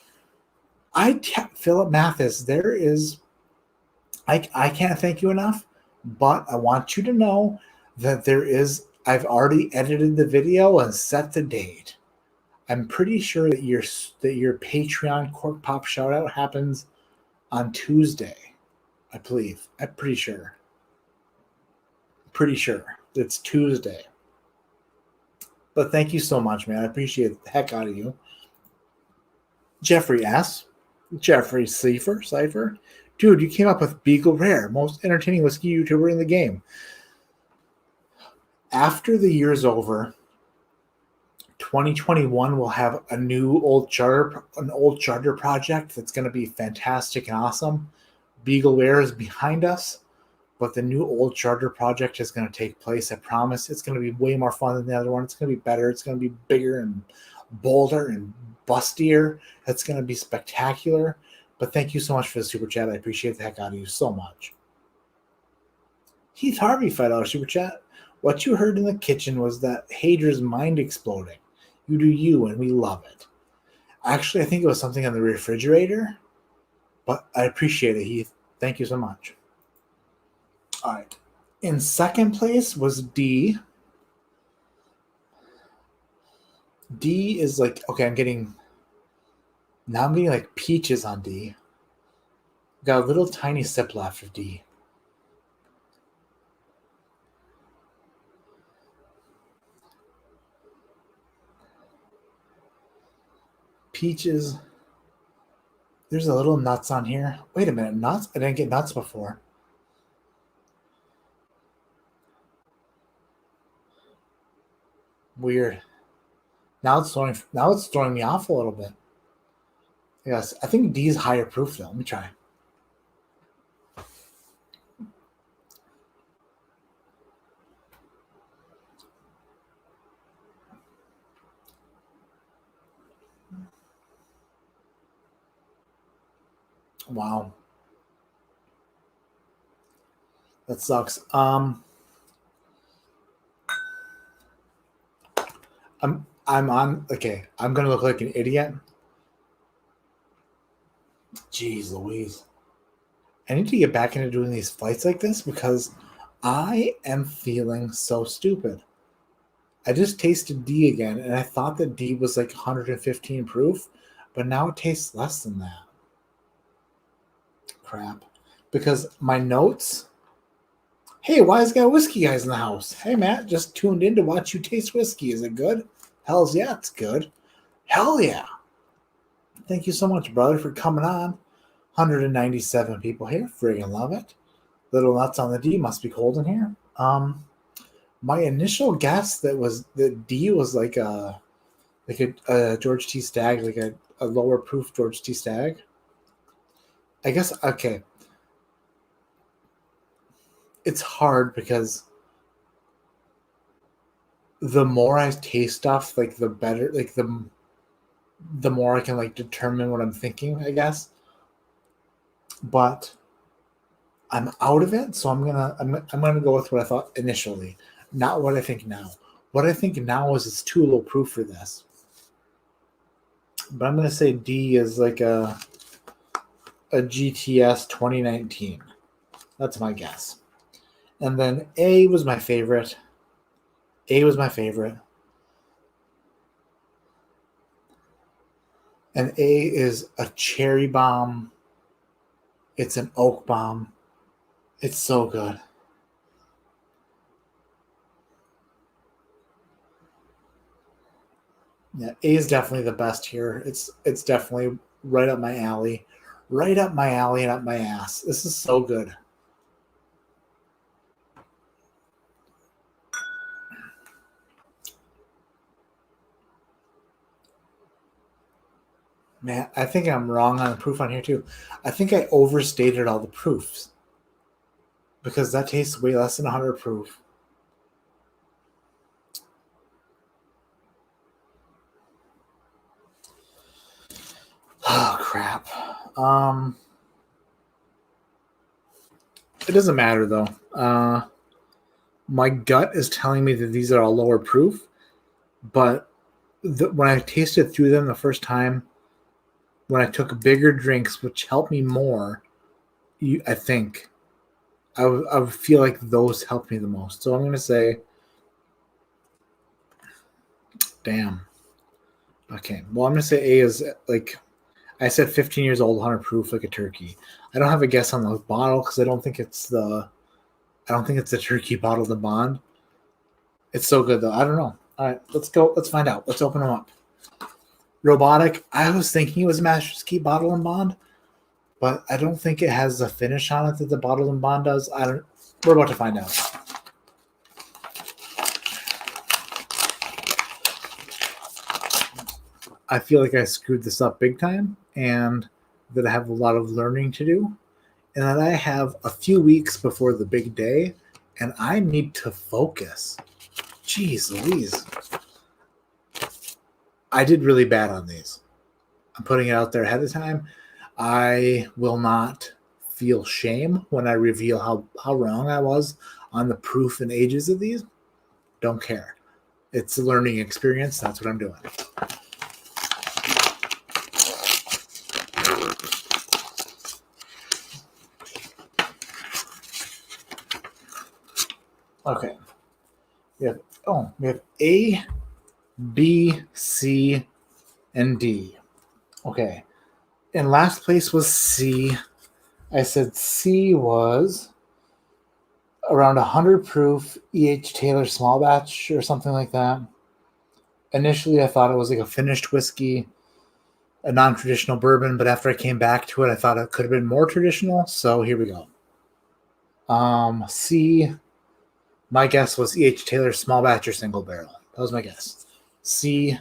Philip Mathis, there is... I can't thank you enough, but I want you to know that there is... I've already edited the video and set the date. I'm pretty sure that your Patreon Cork Pop shoutout happens on Tuesday, I believe. I'm pretty sure. It's Tuesday. But thank you so much, man. I appreciate the heck out of you. Jeffrey S. Jeffrey Cipher. Dude, you came up with Beagle Rare, most entertaining whiskey YouTuber in the game. After the year's over, 2021 will have an old charter project that's going to be fantastic and awesome. Beagle Rare is behind us, but the new old charter project is going to take place. I promise. It's going to be way more fun than the other one. It's going to be better. It's going to be bigger and bolder and bustier. It's going to be spectacular. But thank you so much for the super chat. I appreciate the heck out of you so much. Heath Harvey, $5 super chat. What you heard in the kitchen was that Hader's mind exploding. You do you, and we love it. Actually, I think it was something on the refrigerator, but I appreciate it, Heath. Thank you so much. All right. In second place was D. D is like, okay, I'm getting like peaches on D. Got a little tiny sip left of D. Peaches. There's a little nuts on here. Wait a minute, nuts? I didn't get nuts before. Weird. Now it's throwing me off a little bit. Yes, I think D is higher proof though. Let me try. Wow. That sucks. I'm on. Okay, I'm gonna look like an idiot. Jeez Louise. I need to get back into doing these flights like this because I am feeling so stupid. I just tasted D again, and I thought that D was like 115 proof, but now it tastes less than that. Crap. Because my notes. Hey, wise guy whiskey guys in the house. Hey Matt, just tuned in to watch you taste whiskey. Is it good? Hell's yeah, it's good. Hell yeah. Thank you so much, brother, for coming on. 197 people here. Friggin' love it. Little nuts on the D. Must be cold in here. My initial guess that D was like a George T. Stagg, like a lower proof George T. Stagg. I guess okay. It's hard because the more I taste stuff, like the better, like the more I can like determine what I'm thinking, I guess. But I'm out of it, so I'm gonna go with what I thought initially, not what I think now. What I think now is it's too low proof for this. But I'm gonna say D is like a GTS 2019. That's my guess. And then A was my favorite. A was my favorite. And A is a cherry bomb. It's an oak bomb. It's so good. Yeah, A is definitely the best here. It's definitely right up my alley. Right up my alley and up my ass. This is so good. Man, I think I'm wrong on the proof on here too. I think I overstated all the proofs because that tastes way less than 100 proof. Oh crap. It doesn't matter though. My gut is telling me that these are all lower proof, but when I tasted through them the first time, when I took bigger drinks, which helped me more, I think I would feel like those helped me the most. So I'm going to say, damn. Okay. Well, I'm going to say A is like I said, 15 years old, 100 proof, like a turkey. I don't have a guess on the bottle because I don't think it's the turkey bottle, the Bond. It's so good though. I don't know. All right, let's go. Let's find out. Let's open them up. Robotic. I was thinking it was Master's Keep Bottle and Bond, but I don't think it has the finish on it that the Bottle and Bond does. I don't. We're about to find out. I feel like I screwed this up big time, and that I have a lot of learning to do, and that I have a few weeks before the big day, and I need to focus. Jeez Louise. I did really bad on these. I'm putting it out there ahead of time. I will not feel shame when I reveal how wrong I was on the proof and ages of these. Don't care. It's a learning experience. That's what I'm doing. Okay. We have A, B, C, and D. Okay. And last place was C. I said C was around 100 proof E.H. Taylor small batch or something like that. Initially, I thought it was like a finished whiskey, a non-traditional bourbon, but after I came back to it, I thought it could have been more traditional. So here we go. C, my guess was E.H. Taylor small batch or single barrel. That was my guess. C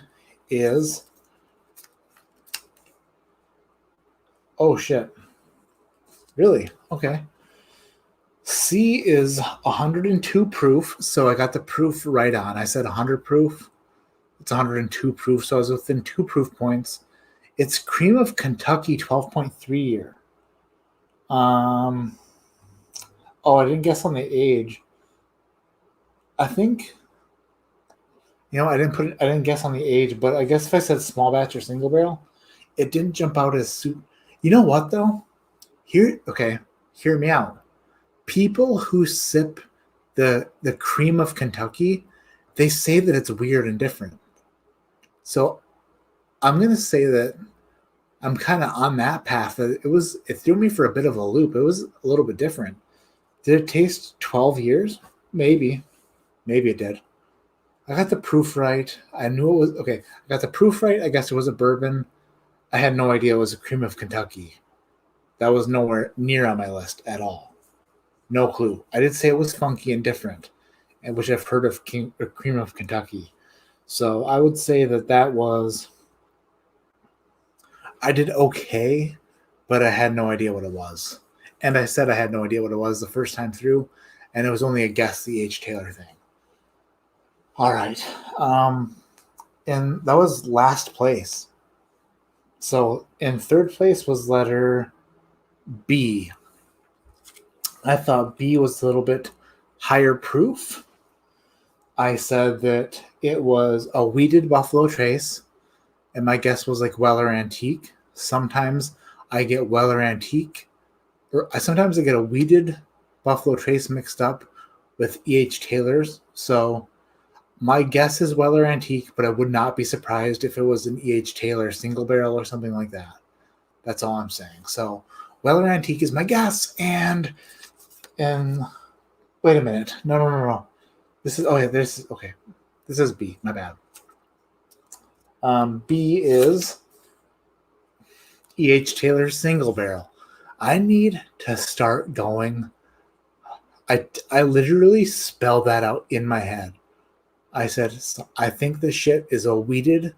is, oh shit. Really? Okay. C is 102 proof, so I got the proof right on. I said 100 proof. It's 102 proof, so I was within 2 proof points. It's Cream of Kentucky 12.3 year. Oh, I didn't guess on the age. I think I didn't guess on the age, but I guess if I said small batch or single barrel, it didn't jump out as You know what though? Hear me out. People who sip the cream of Kentucky, they say that it's weird and different. So I'm gonna say that I'm kind of on that path. It threw me for a bit of a loop. It was a little bit different. Did it taste 12 years? Maybe. Maybe it did. I got the proof right. I knew it was okay. I got the proof right. I guess it was a bourbon. I had no idea it was a cream of Kentucky. That was nowhere near on my list at all. No clue. I did say it was funky and different, and which I've heard of cream of Kentucky. So I would say that was. I did okay, but I had no idea what it was. And I said I had no idea what it was the first time through, and it was only a guess, the H. Taylor thing. All right. And that was last place. So in third place was letter B. I thought B was a little bit higher proof. I said that it was a wheated Buffalo Trace, and my guess was like Weller Antique. Sometimes I get Weller Antique, or sometimes I get a wheated Buffalo Trace mixed up with E.H. Taylor's. So my guess is Weller Antique, but I would not be surprised if it was an E.H. Taylor single barrel or something like that. That's all I'm saying. So Weller Antique is my guess, and wait a minute. No. This is B. My bad. B is E.H. Taylor single barrel. I need to start going. I literally spelled that out in my head. I said, I think this shit is a wheated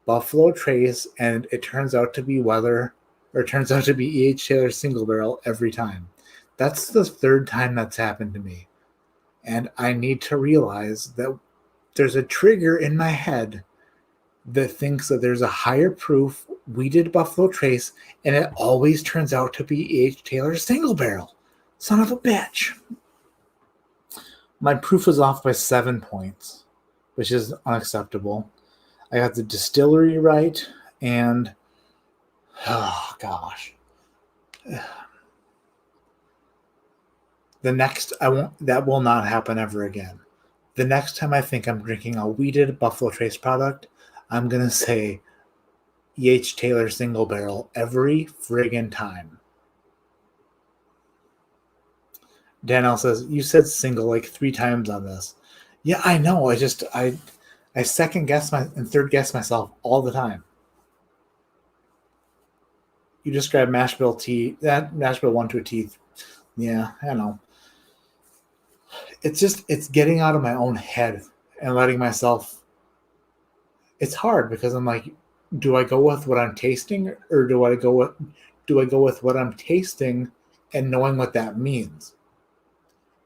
Buffalo Trace, and it turns out to be E.H. Taylor single barrel every time. That's the third time that's happened to me. And I need to realize that there's a trigger in my head that thinks that there's a higher proof wheated Buffalo Trace, and it always turns out to be E.H. Taylor single barrel. Son of a bitch. My proof was off by 7 points, which is unacceptable. I got the distillery right, and oh gosh. That will not happen ever again. The next time I think I'm drinking a wheated Buffalo Trace product, I'm going to say E.H. Taylor single barrel every friggin' time. Danielle says, you said single like 3 times on this. Yeah, I know. I second guess and third guess myself all the time. You described mash bill 1 to a T. Yeah, I know. It's getting out of my own head and letting myself. It's hard because I'm like, do I go with what I'm tasting, or do I go with what I'm tasting and knowing what that means?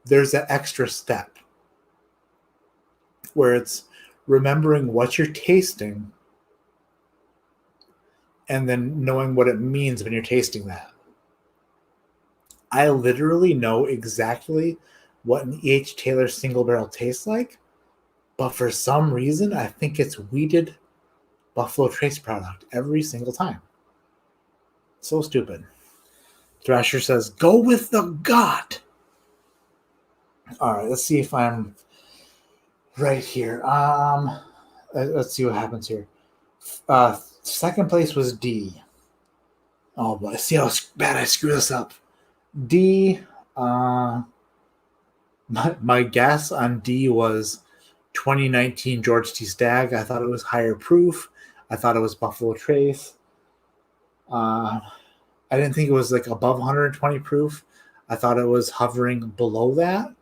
There's that extra step where it's remembering what you're tasting and then knowing what it means when you're tasting that. I literally know exactly what an E.H. Taylor single barrel tastes like, but for some reason, I think it's wheated Buffalo Trace product every single time. So stupid. Thrasher says, go with the gut. All right, let's see if I'm right here. Let's see what happens here. Second place was D. Oh boy, see how bad I screw this up. D. My guess on D was 2019 George T. Stagg. I thought it was higher proof. I thought it was Buffalo Trace. I didn't think it was like above 120 proof. I thought it was hovering below that.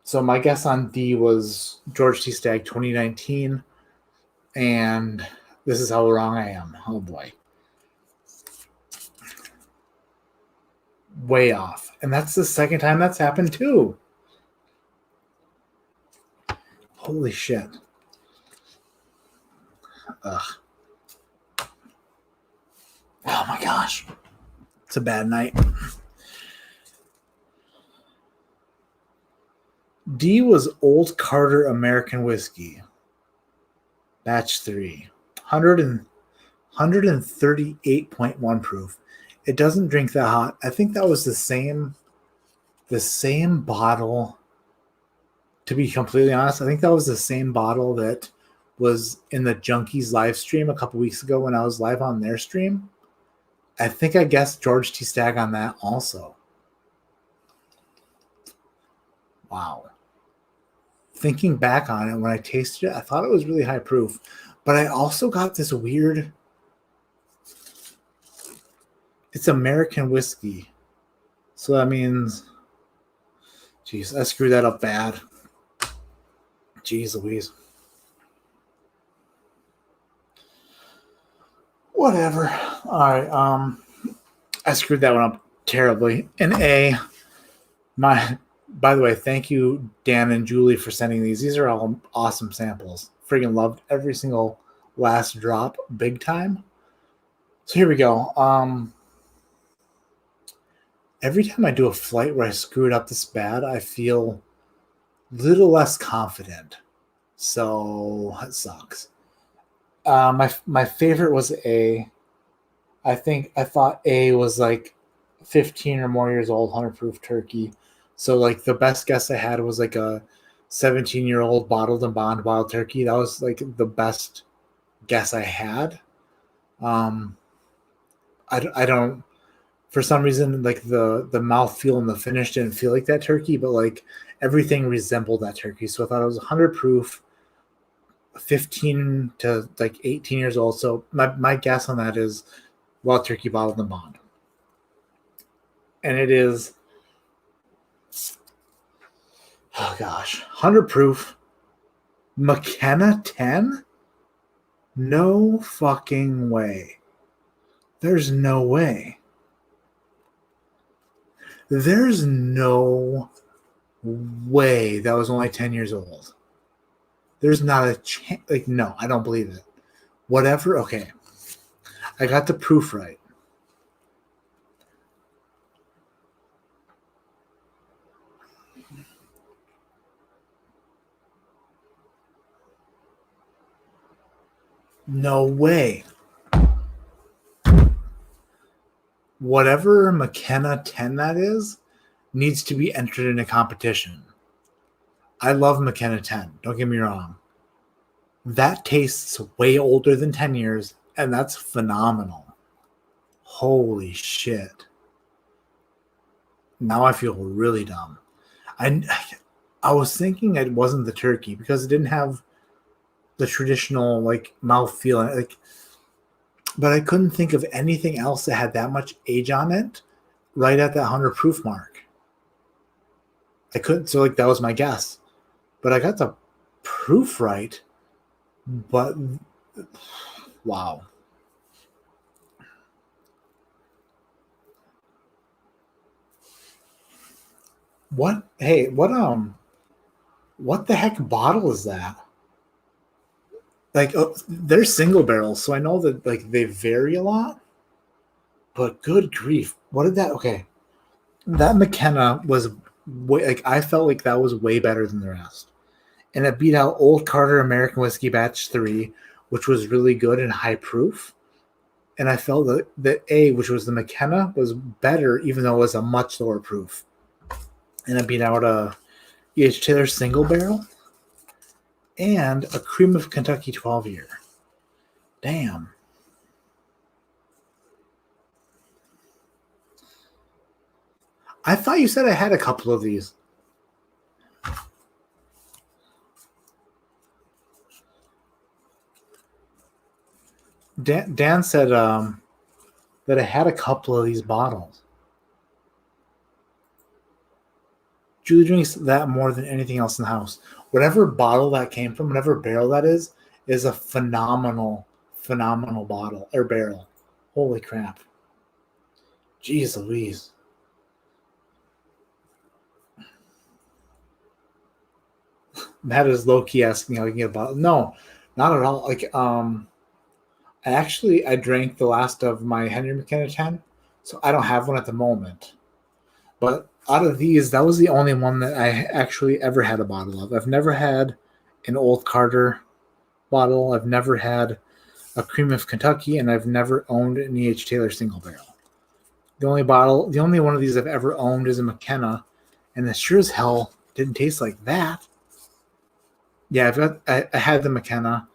So my guess on D was George T. Stagg 2019. And this is how wrong I am. Oh boy. Way off. And that's the second time that's happened too. Holy shit. Ugh. Oh my gosh. It's a bad night. D was Old Carter American Whiskey, batch 3, 138.1 proof. It doesn't drink that hot. I think that was the same bottle. To be completely honest, I think that was the same bottle that was in the Junkies live stream a couple weeks ago when I was live on their stream. I think I guessed George T. Stagg on that also. Wow. Thinking back on it, when I tasted it, I thought it was really high proof. But I also got this weird... It's American whiskey. So that means... Jeez, I screwed that up bad. Jeez Louise. Whatever. All right. I screwed that one up terribly. And by the way, thank you, Dan and Julie, for sending these. These are all awesome samples. Friggin' loved every single last drop, big time. So here we go. Every time I do a flight where I screw it up this bad, I feel a little less confident. So it sucks. My favorite was A. I thought A was like 15 or more years old, 100 proof turkey. So like the best guess I had was like a 17-year-old bottled and bond wild turkey. That was like the best guess I had. I don't, for some reason, like the mouthfeel and the finish didn't feel like that turkey, but like everything resembled that turkey. So I thought it was 100 proof, 15 to like 18 years old. So my guess on that is wild turkey bottled and bond. And it is, oh gosh, 100 proof, McKenna 10? No fucking way. There's no way. There's no way that was only 10 years old. There's not a chance. Like, no, I don't believe it. Whatever. Okay. I got the proof right. No way. Whatever McKenna 10 that is needs to be entered in a competition. I love McKenna 10. Don't get me wrong. That tastes way older than 10 years, and that's phenomenal. Holy shit. Now I feel really dumb. I was thinking it wasn't the turkey because it didn't have the traditional like mouthfeel, like, but I couldn't think of anything else that had that much age on it right at that 100 proof mark. I couldn't, so like that was my guess. But I got the proof right. But wow. What? Hey, what the heck bottle is that? Like, they're single barrels, so I know that like they vary a lot. But good grief, what did that? Okay, that McKenna was way, like I felt like that was way better than the rest, and it beat out Old Carter American Whiskey Batch 3, which was really good and high proof. And I felt that A, which was the McKenna, was better, even though it was a much lower proof. And it beat out a E.H. Taylor single barrel and a Cream of Kentucky 12-year. Damn. I thought you said I had a couple of these. Dan said that I had a couple of these bottles. Julie drinks that more than anything else in the house. Whatever bottle that came from, whatever barrel that is a phenomenal bottle or barrel. Holy crap. Jeez Louise. Matt is low-key asking how we can get a bottle. No, not at all. Like, I drank the last of my Henry McKenna 10, so I don't have one at the moment. But out of these, that was the only one that I actually ever had a bottle of. I've never had an Old Carter bottle. I've never had a Cream of Kentucky, and I've never owned an E.H. Taylor single barrel. The only one of these I've ever owned is a McKenna, and it sure as hell didn't taste like that. Yeah, I had the McKenna.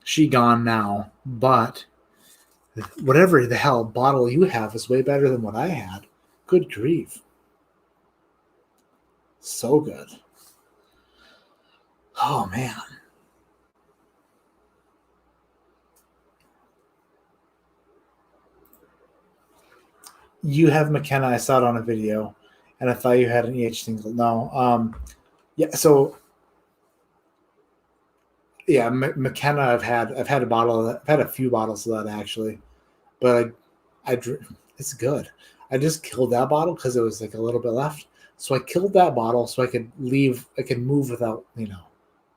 She gone now, but whatever the hell bottle you have is way better than what I had. Good grief. So good. Oh, man. You have McKenna. I saw it on a video, and I thought you had an EH single. No. Yeah, so yeah, McKenna. I've had a bottle of that. I've had a few bottles of that actually, but it's good. I just killed that bottle because it was like a little bit left. So I killed that bottle so I could leave. I could move without,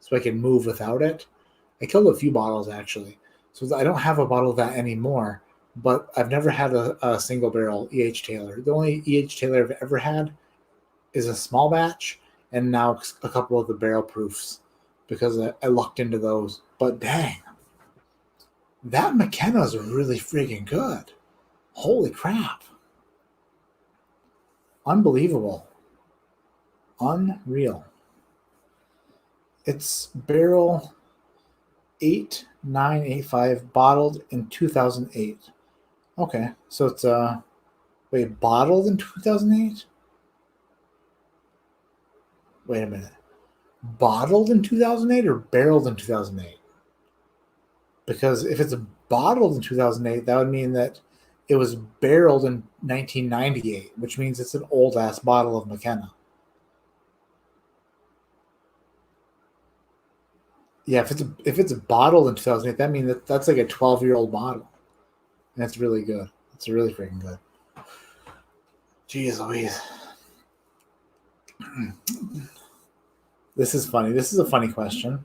so I could move without it. I killed a few bottles actually, so I don't have a bottle of that anymore. But I've never had a single barrel E.H. Taylor. The only E.H. Taylor I've ever had is a small batch, and now a couple of the barrel proofs because I lucked into those. But dang, that McKenna is really freaking good. Holy crap. Unbelievable. Unreal. It's barrel 8985, bottled in 2008. Okay, so it's wait, bottled in 2008? Wait a minute. Bottled in 2008 or barreled in 2008? Because if it's bottled in 2008, that would mean that it was barreled in 1998, which means it's an old ass bottle of McKenna. Yeah, if it's bottled in 2008, that means that's like a 12-year-old bottle. And that's really good. It's really freaking good. Jeez Louise. This is funny. This is a funny question.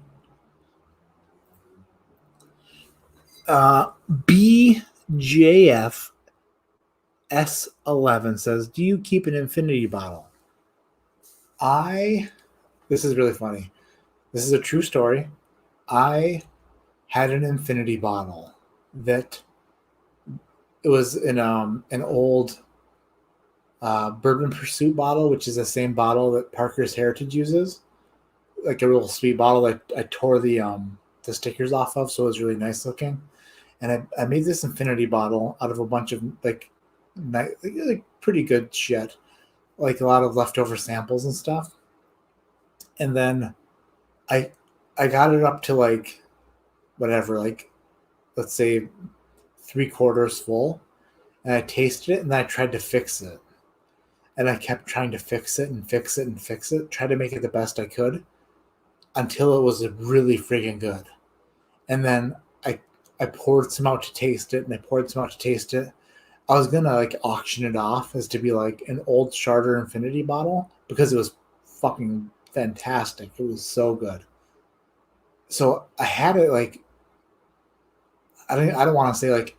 BJF S11 says, do you keep an infinity bottle? This is really funny. This is a true story. I had an infinity bottle that it was in an old Bourbon Pursuit bottle, which is the same bottle that Parker's Heritage uses. Like a real sweet bottle. I tore the stickers off of, so it was really nice looking. And I made this infinity bottle out of a bunch of like pretty good shit, like a lot of leftover samples and stuff. And then I got it up to like whatever, like let's say 3/4 full, and I tasted it and then I tried to fix it. And I kept trying to fix it and fix it and fix it, try to make it the best I could until it was really freaking good. And then I poured some out to taste it, and I poured some out to taste it. I was gonna like auction it off as to be like an old Charter Infinity bottle because it was fucking fantastic. It was so good. So I had it like I don't want to say like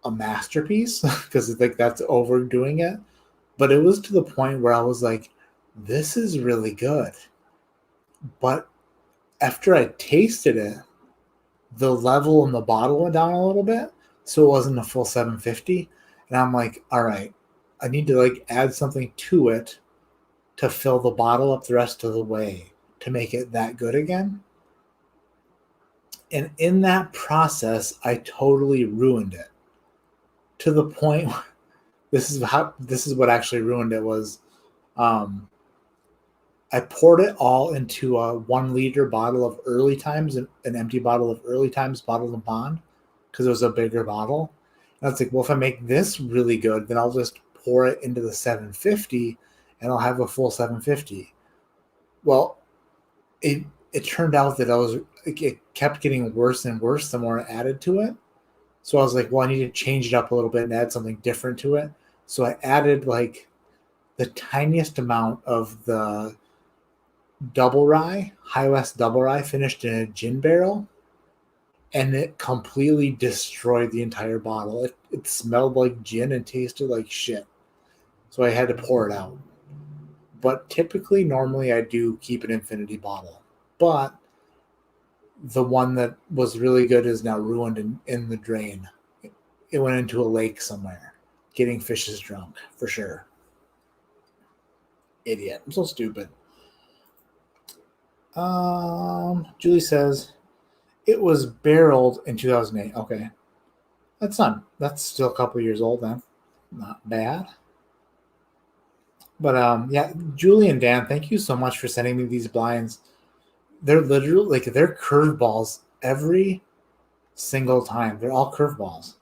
a masterpiece because like that's overdoing it, but it was to the point where I was like, this is really good. But after I tasted it, the level in the bottle went down a little bit, so it wasn't a full 750. And I'm like, all right, I need to like add something to it to fill the bottle up the rest of the way to make it that good again. And in that process, I totally ruined it to the point where this is what actually ruined it was I poured it all into a 1 liter bottle of Early Times, an empty bottle of Early Times bottled in bond, because it was a bigger bottle. And I was like, well, if I make this really good, then I'll just pour it into the 750 and I'll have a full 750. Well, it turned out that it kept getting worse and worse the more I added to it. So I was like, well, I need to change it up a little bit and add something different to it. So I added like the tiniest amount of the double rye, High West double rye, finished in a gin barrel, and it completely destroyed the entire bottle. It smelled like gin and tasted like shit. So I had to pour it out. But typically, normally I do keep an infinity bottle. But the one that was really good is now ruined in the drain. It went into a lake somewhere, getting fishes drunk, for sure. Idiot. I'm so stupid. Julie says, it was barreled in 2008. Okay. That's still a couple years old then. Not bad. But yeah, Julie and Dan, thank you so much for sending me these blinds. They're literally they're curveballs every single time. They're all curveballs.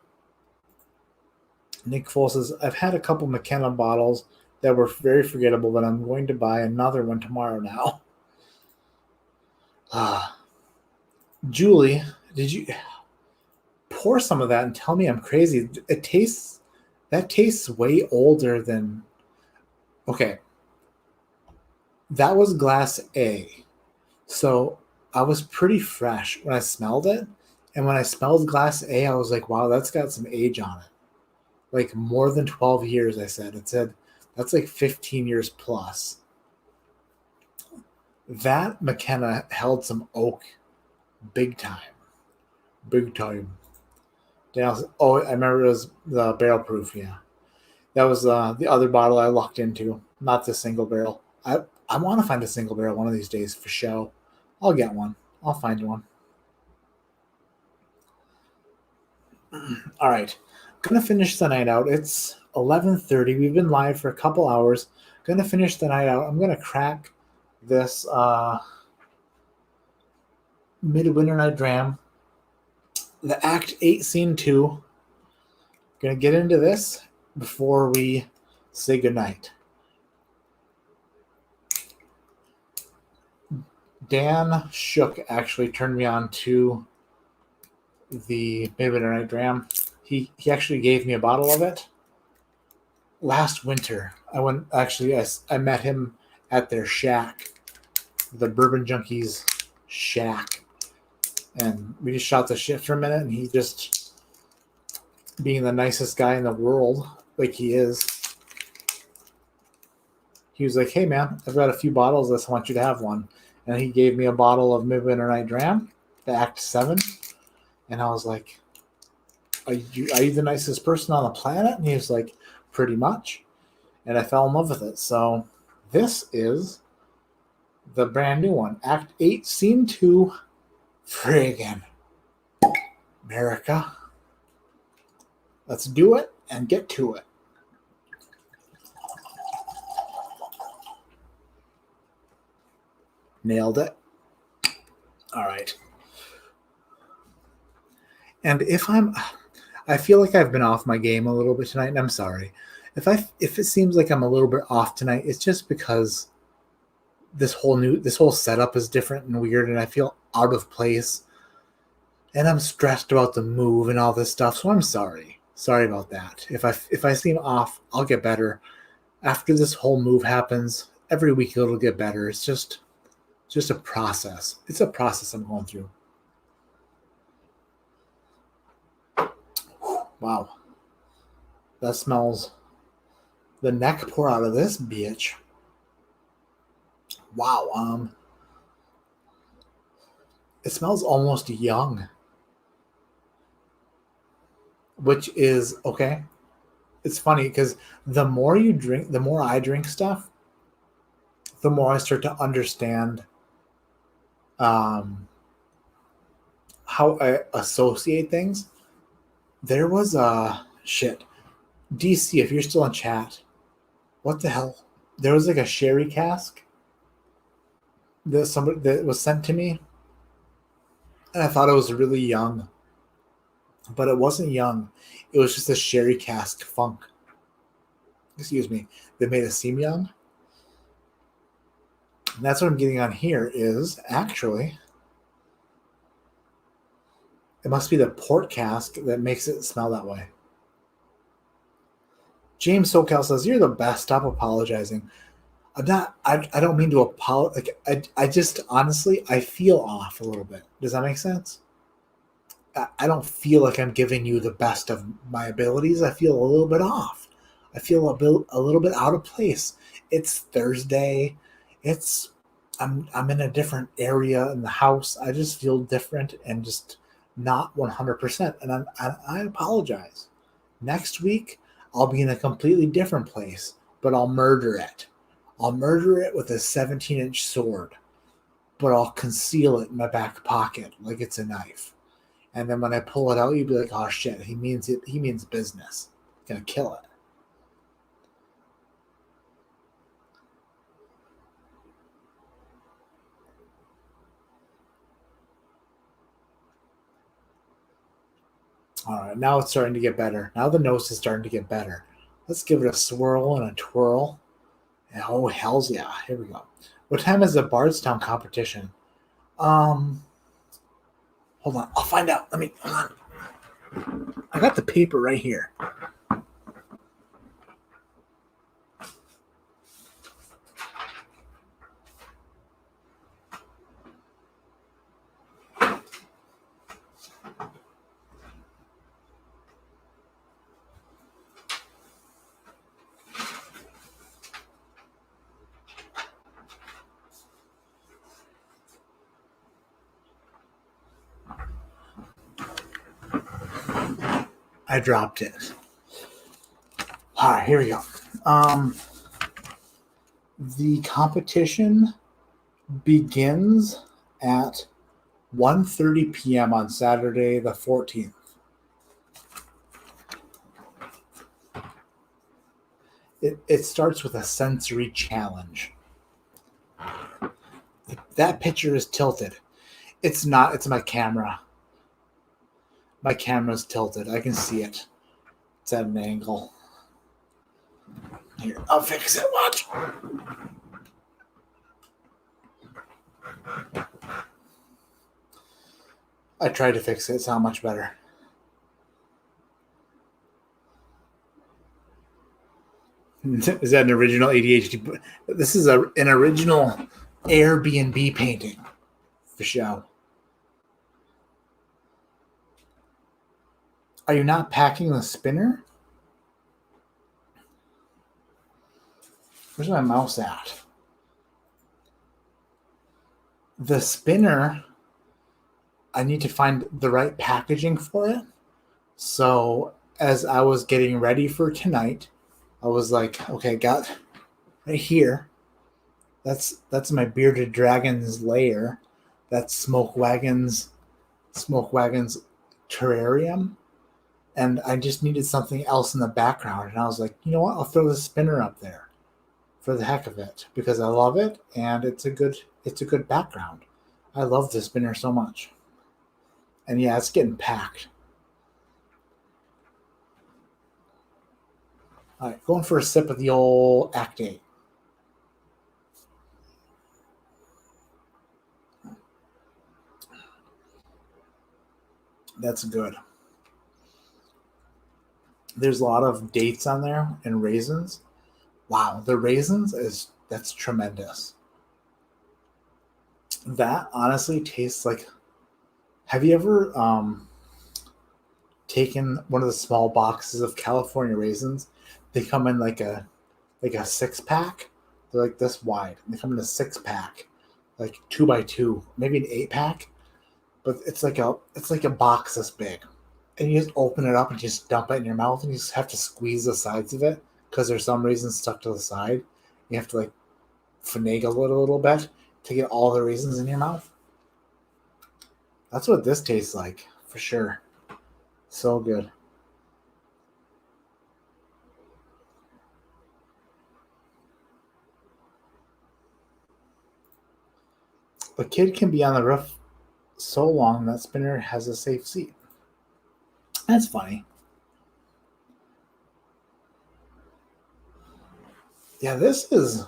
Nick Foles says, I've had a couple McKenna bottles that were very forgettable, but I'm going to buy another one tomorrow now. Julie, did you pour some of that and tell me I'm crazy? That tastes way older than... Okay. That was glass A. So I was pretty fresh when I smelled it. And when I smelled glass A, I was like, wow, that's got some age on it. Like more than 12 years, I said. It said that's like 15 years plus. That McKenna held some oak big time. Big time. Oh, I remember it was the barrel proof, yeah. That was the other bottle I locked into, not the single barrel. I want to find a single barrel one of these days for show. I'll get one. I'll find one. All right. Gonna finish the night out. It's 11:30. We've been live for a couple hours. Gonna finish the night out. I'm gonna crack this Midwinter Night Dram. The Act 8 Scene 2. Gonna get into this before we say goodnight. Dan Shook actually turned me on to the Midwinter Night Dram. He actually gave me a bottle of it last winter. I met him at their shack, the Bourbon Junkies shack, and we just shot the shit for a minute, and he just, being the nicest guy in the world like he is, he was like, hey man, I've got a few bottles of this, I want you to have one. And he gave me a bottle of Midwinter Night Dram, the Act 7, and I was like, are you the nicest person on the planet? And he was like, pretty much. And I fell in love with it. So this is the brand new one. Act 8, Scene 2. Friggin' America. Let's do it and get to it. Nailed it. All right. And I feel like I've been off my game a little bit tonight, and I'm sorry. If it seems like I'm a little bit off tonight, it's just because this whole setup is different and weird, and I feel out of place, and I'm stressed about the move and all this stuff. So I'm sorry. Sorry about that. If I seem off, I'll get better. After this whole move happens, every week it'll get better. It's just a process. It's a process I'm going through. Wow. That smells the neck pour out of this bitch. Wow. It smells almost young. Which is okay. It's funny because the more you drink, the more I drink stuff, the more I start to understand how I associate things. There was shit. DC, if you're still in chat, what the hell? There was like a sherry cask that was sent to me, and I thought it was really young, but it wasn't young. It was just a sherry cask funk. Excuse me. That made it seem young. And that's what I'm getting on here is actually, it must be the port cask that makes it smell that way. James SoCal says, you're the best. Stop apologizing. I'm not, I don't mean to apologize. Like, I just, honestly, I feel off a little bit. Does that make sense? I don't feel like I'm giving you the best of my abilities. I feel a little bit off. I feel a little bit out of place. It's Thursday. It's I'm in a different area in the house. I just feel different and just not 100%. And I apologize. Next week I'll be in a completely different place, but I'll murder it. I'll murder it with a 17-inch sword, but I'll conceal it in my back pocket like it's a knife. And then when I pull it out, you'd be like, "Oh shit, he means it. He means business. He's gonna kill it." All right, now it's starting to get better. Now the nose is starting to get better. Let's give it a swirl and a twirl. Oh, hells yeah. Here we go. What time is the Bardstown competition? Um, Hold on. I'll find out. Hold on. I got the paper right here. I dropped it. All right, here we go. The competition begins at 1:30 p.m. on Saturday the 14th. It starts with a sensory challenge. That picture is tilted. It's not. It's my camera. My camera's tilted. I can see it. It's at an angle. Here, I'll fix it. Watch. I tried to fix it. It's not much better. Is that an original ADHD? This is an original Airbnb painting for show. Are you not packing the spinner? Where's my mouse at? The spinner, I need to find the right packaging for it. So as I was getting ready for tonight, I was like, okay, got right here. That's my bearded dragon's lair. That's Smoke Wagon's terrarium. And I just needed something else in the background. And I was like, you know what? I'll throw the spinner up there for the heck of it because I love it and it's a good background. I love the spinner so much. And yeah, it's getting packed. All right, going for a sip of the old Act 8. That's good. There's a lot of dates on there and raisins. Wow, the raisins that's tremendous. That honestly tastes like. Have you ever taken one of the small boxes of California raisins? They come in like a 6-pack. They're like this wide. They come in a 6-pack, like 2x2, maybe an 8-pack. But it's like a box this big, and you just open it up and just dump it in your mouth, and you just have to squeeze the sides of it because there's some raisins stuck to the side. You have to like finagle it a little bit to get all the raisins in your mouth. That's what this tastes like, for sure. So good. A kid can be on the roof so long that spinner has a safe seat. That's funny. Yeah, this is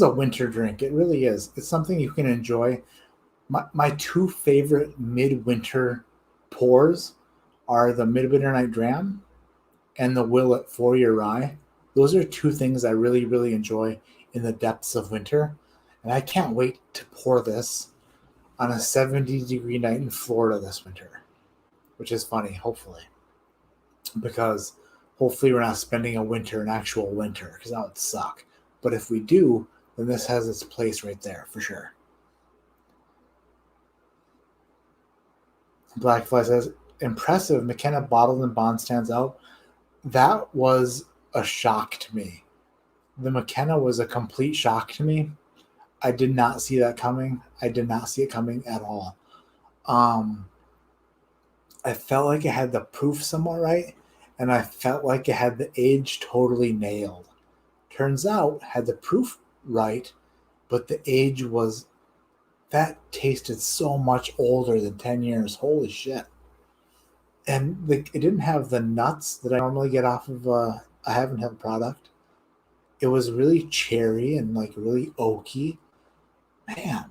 a winter drink. It really is. It's something you can enjoy. My two favorite midwinter pours are the Midwinter Night Dram and the Willet 4-Year Rye. Those are two things I really, really enjoy in the depths of winter. And I can't wait to pour this on a 70-degree night in Florida this winter, which is funny, hopefully. because hopefully we're not spending an actual winter, because that would suck. But if we do, then this has its place right there for sure. Blackfly says, impressive. McKenna bottled and bond stands out. That was a shock to me. The McKenna was a complete shock to me. I did not see that coming. I did not see it coming at all. I felt like it had the proof somewhat right, and I felt like it had the age totally nailed. Turns out, had the proof right, but the age was, that tasted so much older than 10 years. Holy shit. And it didn't have the nuts that I normally get off of a Heaven Hill product. It was really cherry and like really oaky. Man.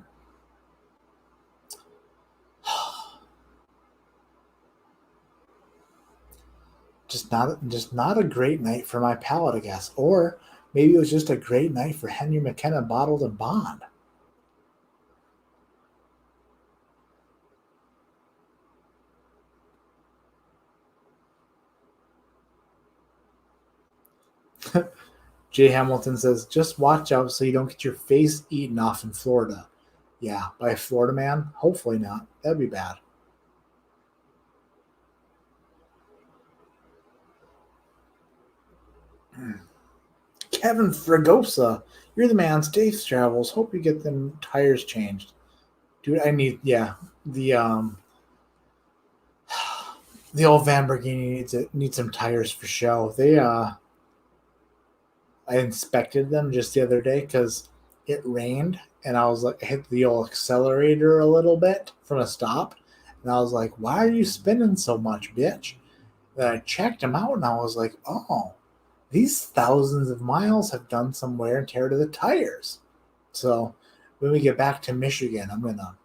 Just not a great night for my palate, I guess. Or maybe it was just a great night for Henry McKenna bottled and bond. Jay Hamilton says, just watch out so you don't get your face eaten off in Florida. Yeah, by a Florida man? Hopefully not. That'd be bad. Kevin Fragosa, you're the man. Safe travels. Hope you get them tires changed. Dude, I need, yeah, the the old Lamborghini needs some tires for show. I inspected them just the other day because it rained, and I was like, I hit the old accelerator a little bit from a stop, and I was like, why are you spinning so much, bitch? Then I checked them out, and I was like, oh, these thousands of miles have done some wear and tear to the tires. So when we get back to Michigan, I'm gonna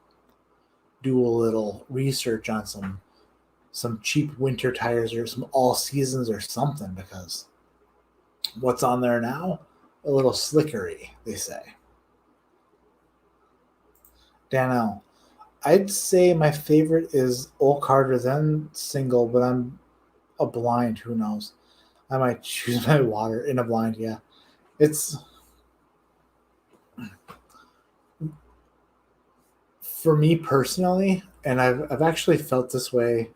do a little research on some cheap winter tires or some all seasons or something, because what's on there now? A little slickery, they say. Danielle, I'd say my favorite is Old Carter, then single, but I'm a blind. Who knows? I might choose my water in a blind. Yeah, it's for me personally, and I've actually felt this way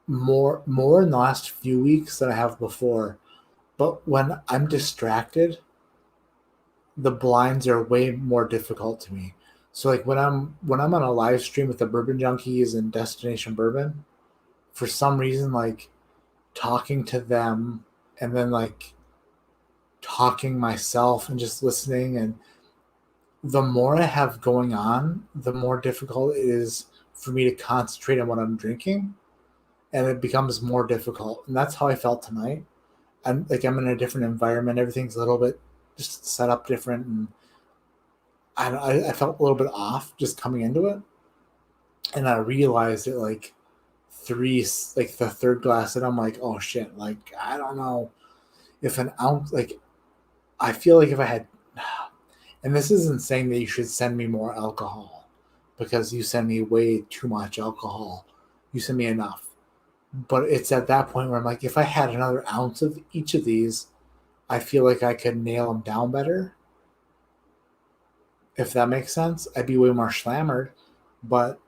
more in the last few weeks than I have before. But when I'm distracted, the blinds are way more difficult to me. So like when I'm on a live stream with the Bourbon Junkies and Destination Bourbon, for some reason like talking to them and then like talking myself and just listening, and the more I have going on, the more difficult it is for me to concentrate on what I'm drinking, and it becomes more difficult. And that's how I felt tonight. I'm in a different environment. Everything's a little bit just set up different, and I felt a little bit off just coming into it, and I realized it like the third glass, and I'm like, oh shit, like I don't know if an ounce, like I feel like if I had, and this isn't saying that you should send me more alcohol, because you send me way too much alcohol. You send me enough. But it's at that point where I'm like, if I had another ounce of each of these, I feel like I could nail them down better. If that makes sense, I'd be way more slammered. But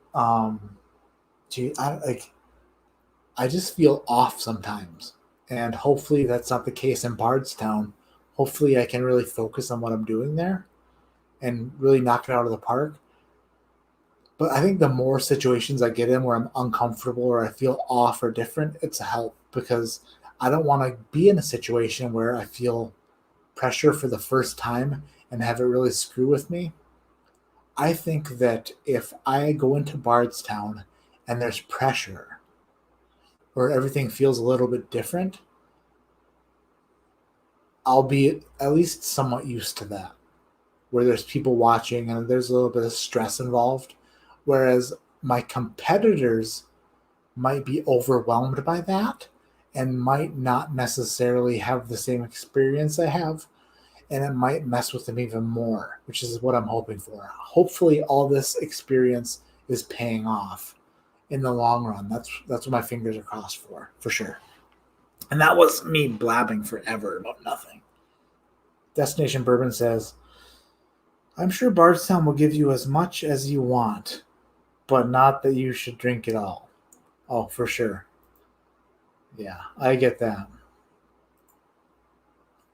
gee, I just feel off sometimes, and hopefully that's not the case in Bardstown. Hopefully I can really focus on what I'm doing there and really knock it out of the park. But I think the more situations I get in where I'm uncomfortable or I feel off or different, it's a help, because I don't want to be in a situation where I feel pressure for the first time and have it really screw with me. I think that if I go into Bardstown and there's pressure or everything feels a little bit different, I'll be at least somewhat used to that, where there's people watching and there's a little bit of stress involved. Whereas my competitors might be overwhelmed by that and might not necessarily have the same experience I have, and it might mess with them even more, which is what I'm hoping for. Hopefully, all this experience is paying off, in the long run. That's what my fingers are crossed for sure. And that was me blabbing forever about nothing. Destination Bourbon says, I'm sure Bardstown will give you as much as you want, but not that you should drink it all. Oh, for sure. Yeah, I get that.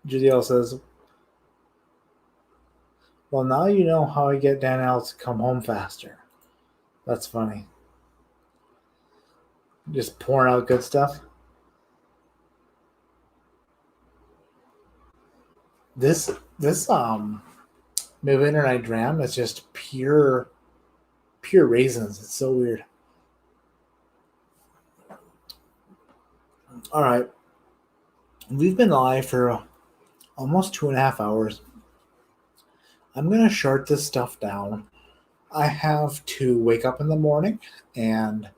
Judiel says, well, now you know how I get Danielle to come home faster. That's funny. Just pouring out good stuff. This midwinter night dram is just pure raisins. It's so weird. All right, we've been live for almost 2.5 hours. I'm gonna short this stuff down. I have to wake up in the morning and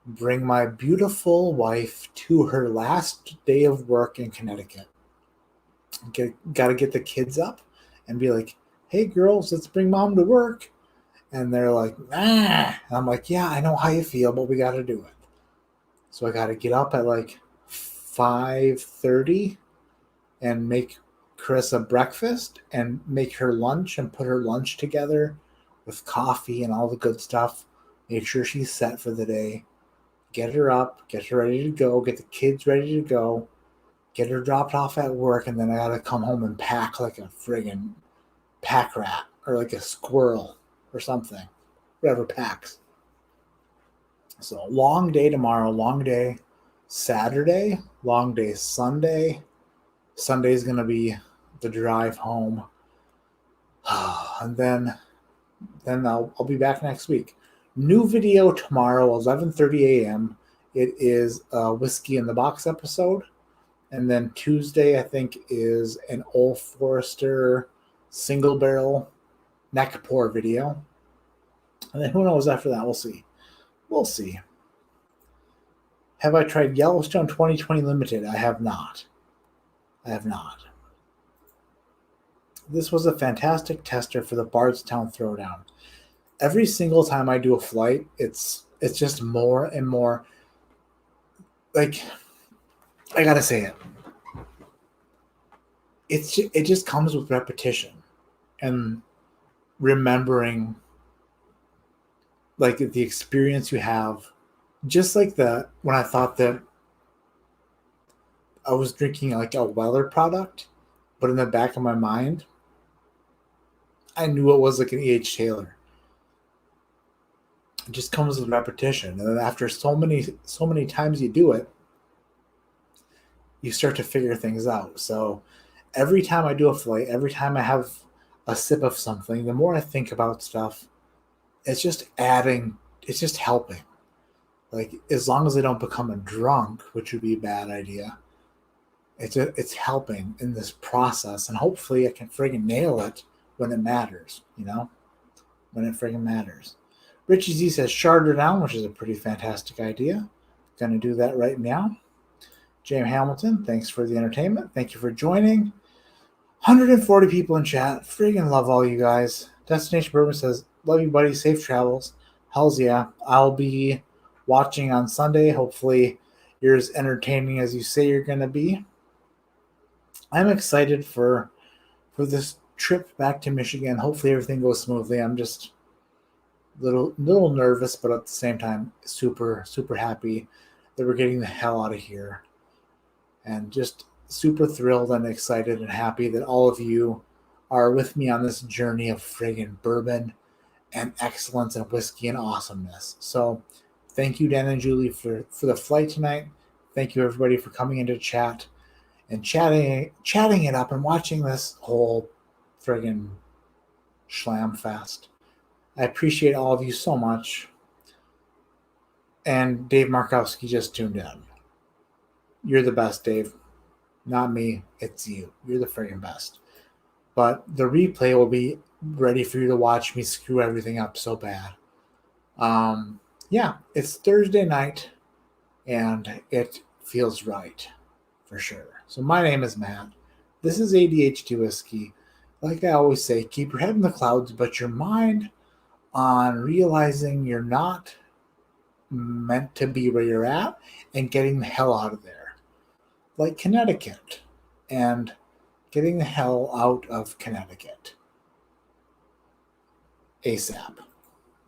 bring my beautiful wife to her last day of work in Connecticut. Got to get the kids up and be like, hey girls, let's bring mom to work. And they're like, nah. And I'm like, yeah, I know how you feel, but we got to do it. So I got to get up at like 5:30 and make Carissa breakfast and make her lunch and put her lunch together with coffee and all the good stuff. Make sure she's set for the day. Get her up, get her ready to go, get the kids ready to go, get her dropped off at work, and then I gotta come home and pack like a friggin' pack rat or like a squirrel or something. Whatever packs. So long day tomorrow, long day Saturday, long day Sunday. Sunday's gonna be the drive home. And then I'll be back next week. New video tomorrow, 11:30 a.m. It is a Whiskey in the Box episode. And then Tuesday, I think, is an Old Forester single barrel neck pour video. And then who knows after that? We'll see. We'll see. Have I tried Yellowstone 2020 Limited? I have not. I have not. This was a fantastic tester for the Bardstown Throwdown. Every single time I do a flight, it's just more and more. Like, I gotta say it. It just comes with repetition and remembering, like, the experience you have. Just like when I thought that I was drinking like a Weller product, but in the back of my mind, I knew it was like an E.H. Taylor. It just comes with repetition, and then after so many times you do it, you start to figure things out. So every time I do a flight, every time I have a sip of something, the more I think about stuff, it's just adding, it's just helping. Like, as long as I don't become a drunk, which would be a bad idea, it's helping in this process, and hopefully I can friggin' nail it when it matters, when it friggin' matters. Richie Z says Charter down, which is a pretty fantastic idea. Gonna do that right now. James Hamilton, thanks for the entertainment. Thank you for joining. 140 people in chat. Friggin' love all you guys. Destination Bourbon says, love you, buddy. Safe travels. Hells yeah. I'll be watching on Sunday. Hopefully you're as entertaining as you say you're going to be. I'm excited for this trip back to Michigan. Hopefully everything goes smoothly. I'm just little nervous, but at the same time, super, super happy that we're getting the hell out of here. And just super thrilled and excited and happy that all of you are with me on this journey of friggin' bourbon and excellence and whiskey and awesomeness. So thank you, Dan and Julie, for the flight tonight. Thank you, everybody, for coming into chat and chatting it up and watching this whole friggin' schlam fest. I appreciate all of you so much. And Dave Markowski just tuned in. You're the best, Dave. Not me. It's you. You're the friggin' best. But the replay will be ready for you to watch me screw everything up so bad. Yeah, it's Thursday night, and it feels right, for sure. So my name is Matt. This is ADHD Whiskey. Like I always say, keep your head in the clouds, but your mind on realizing you're not meant to be where you're at and getting the hell out of there. Like Connecticut and getting the hell out of Connecticut ASAP.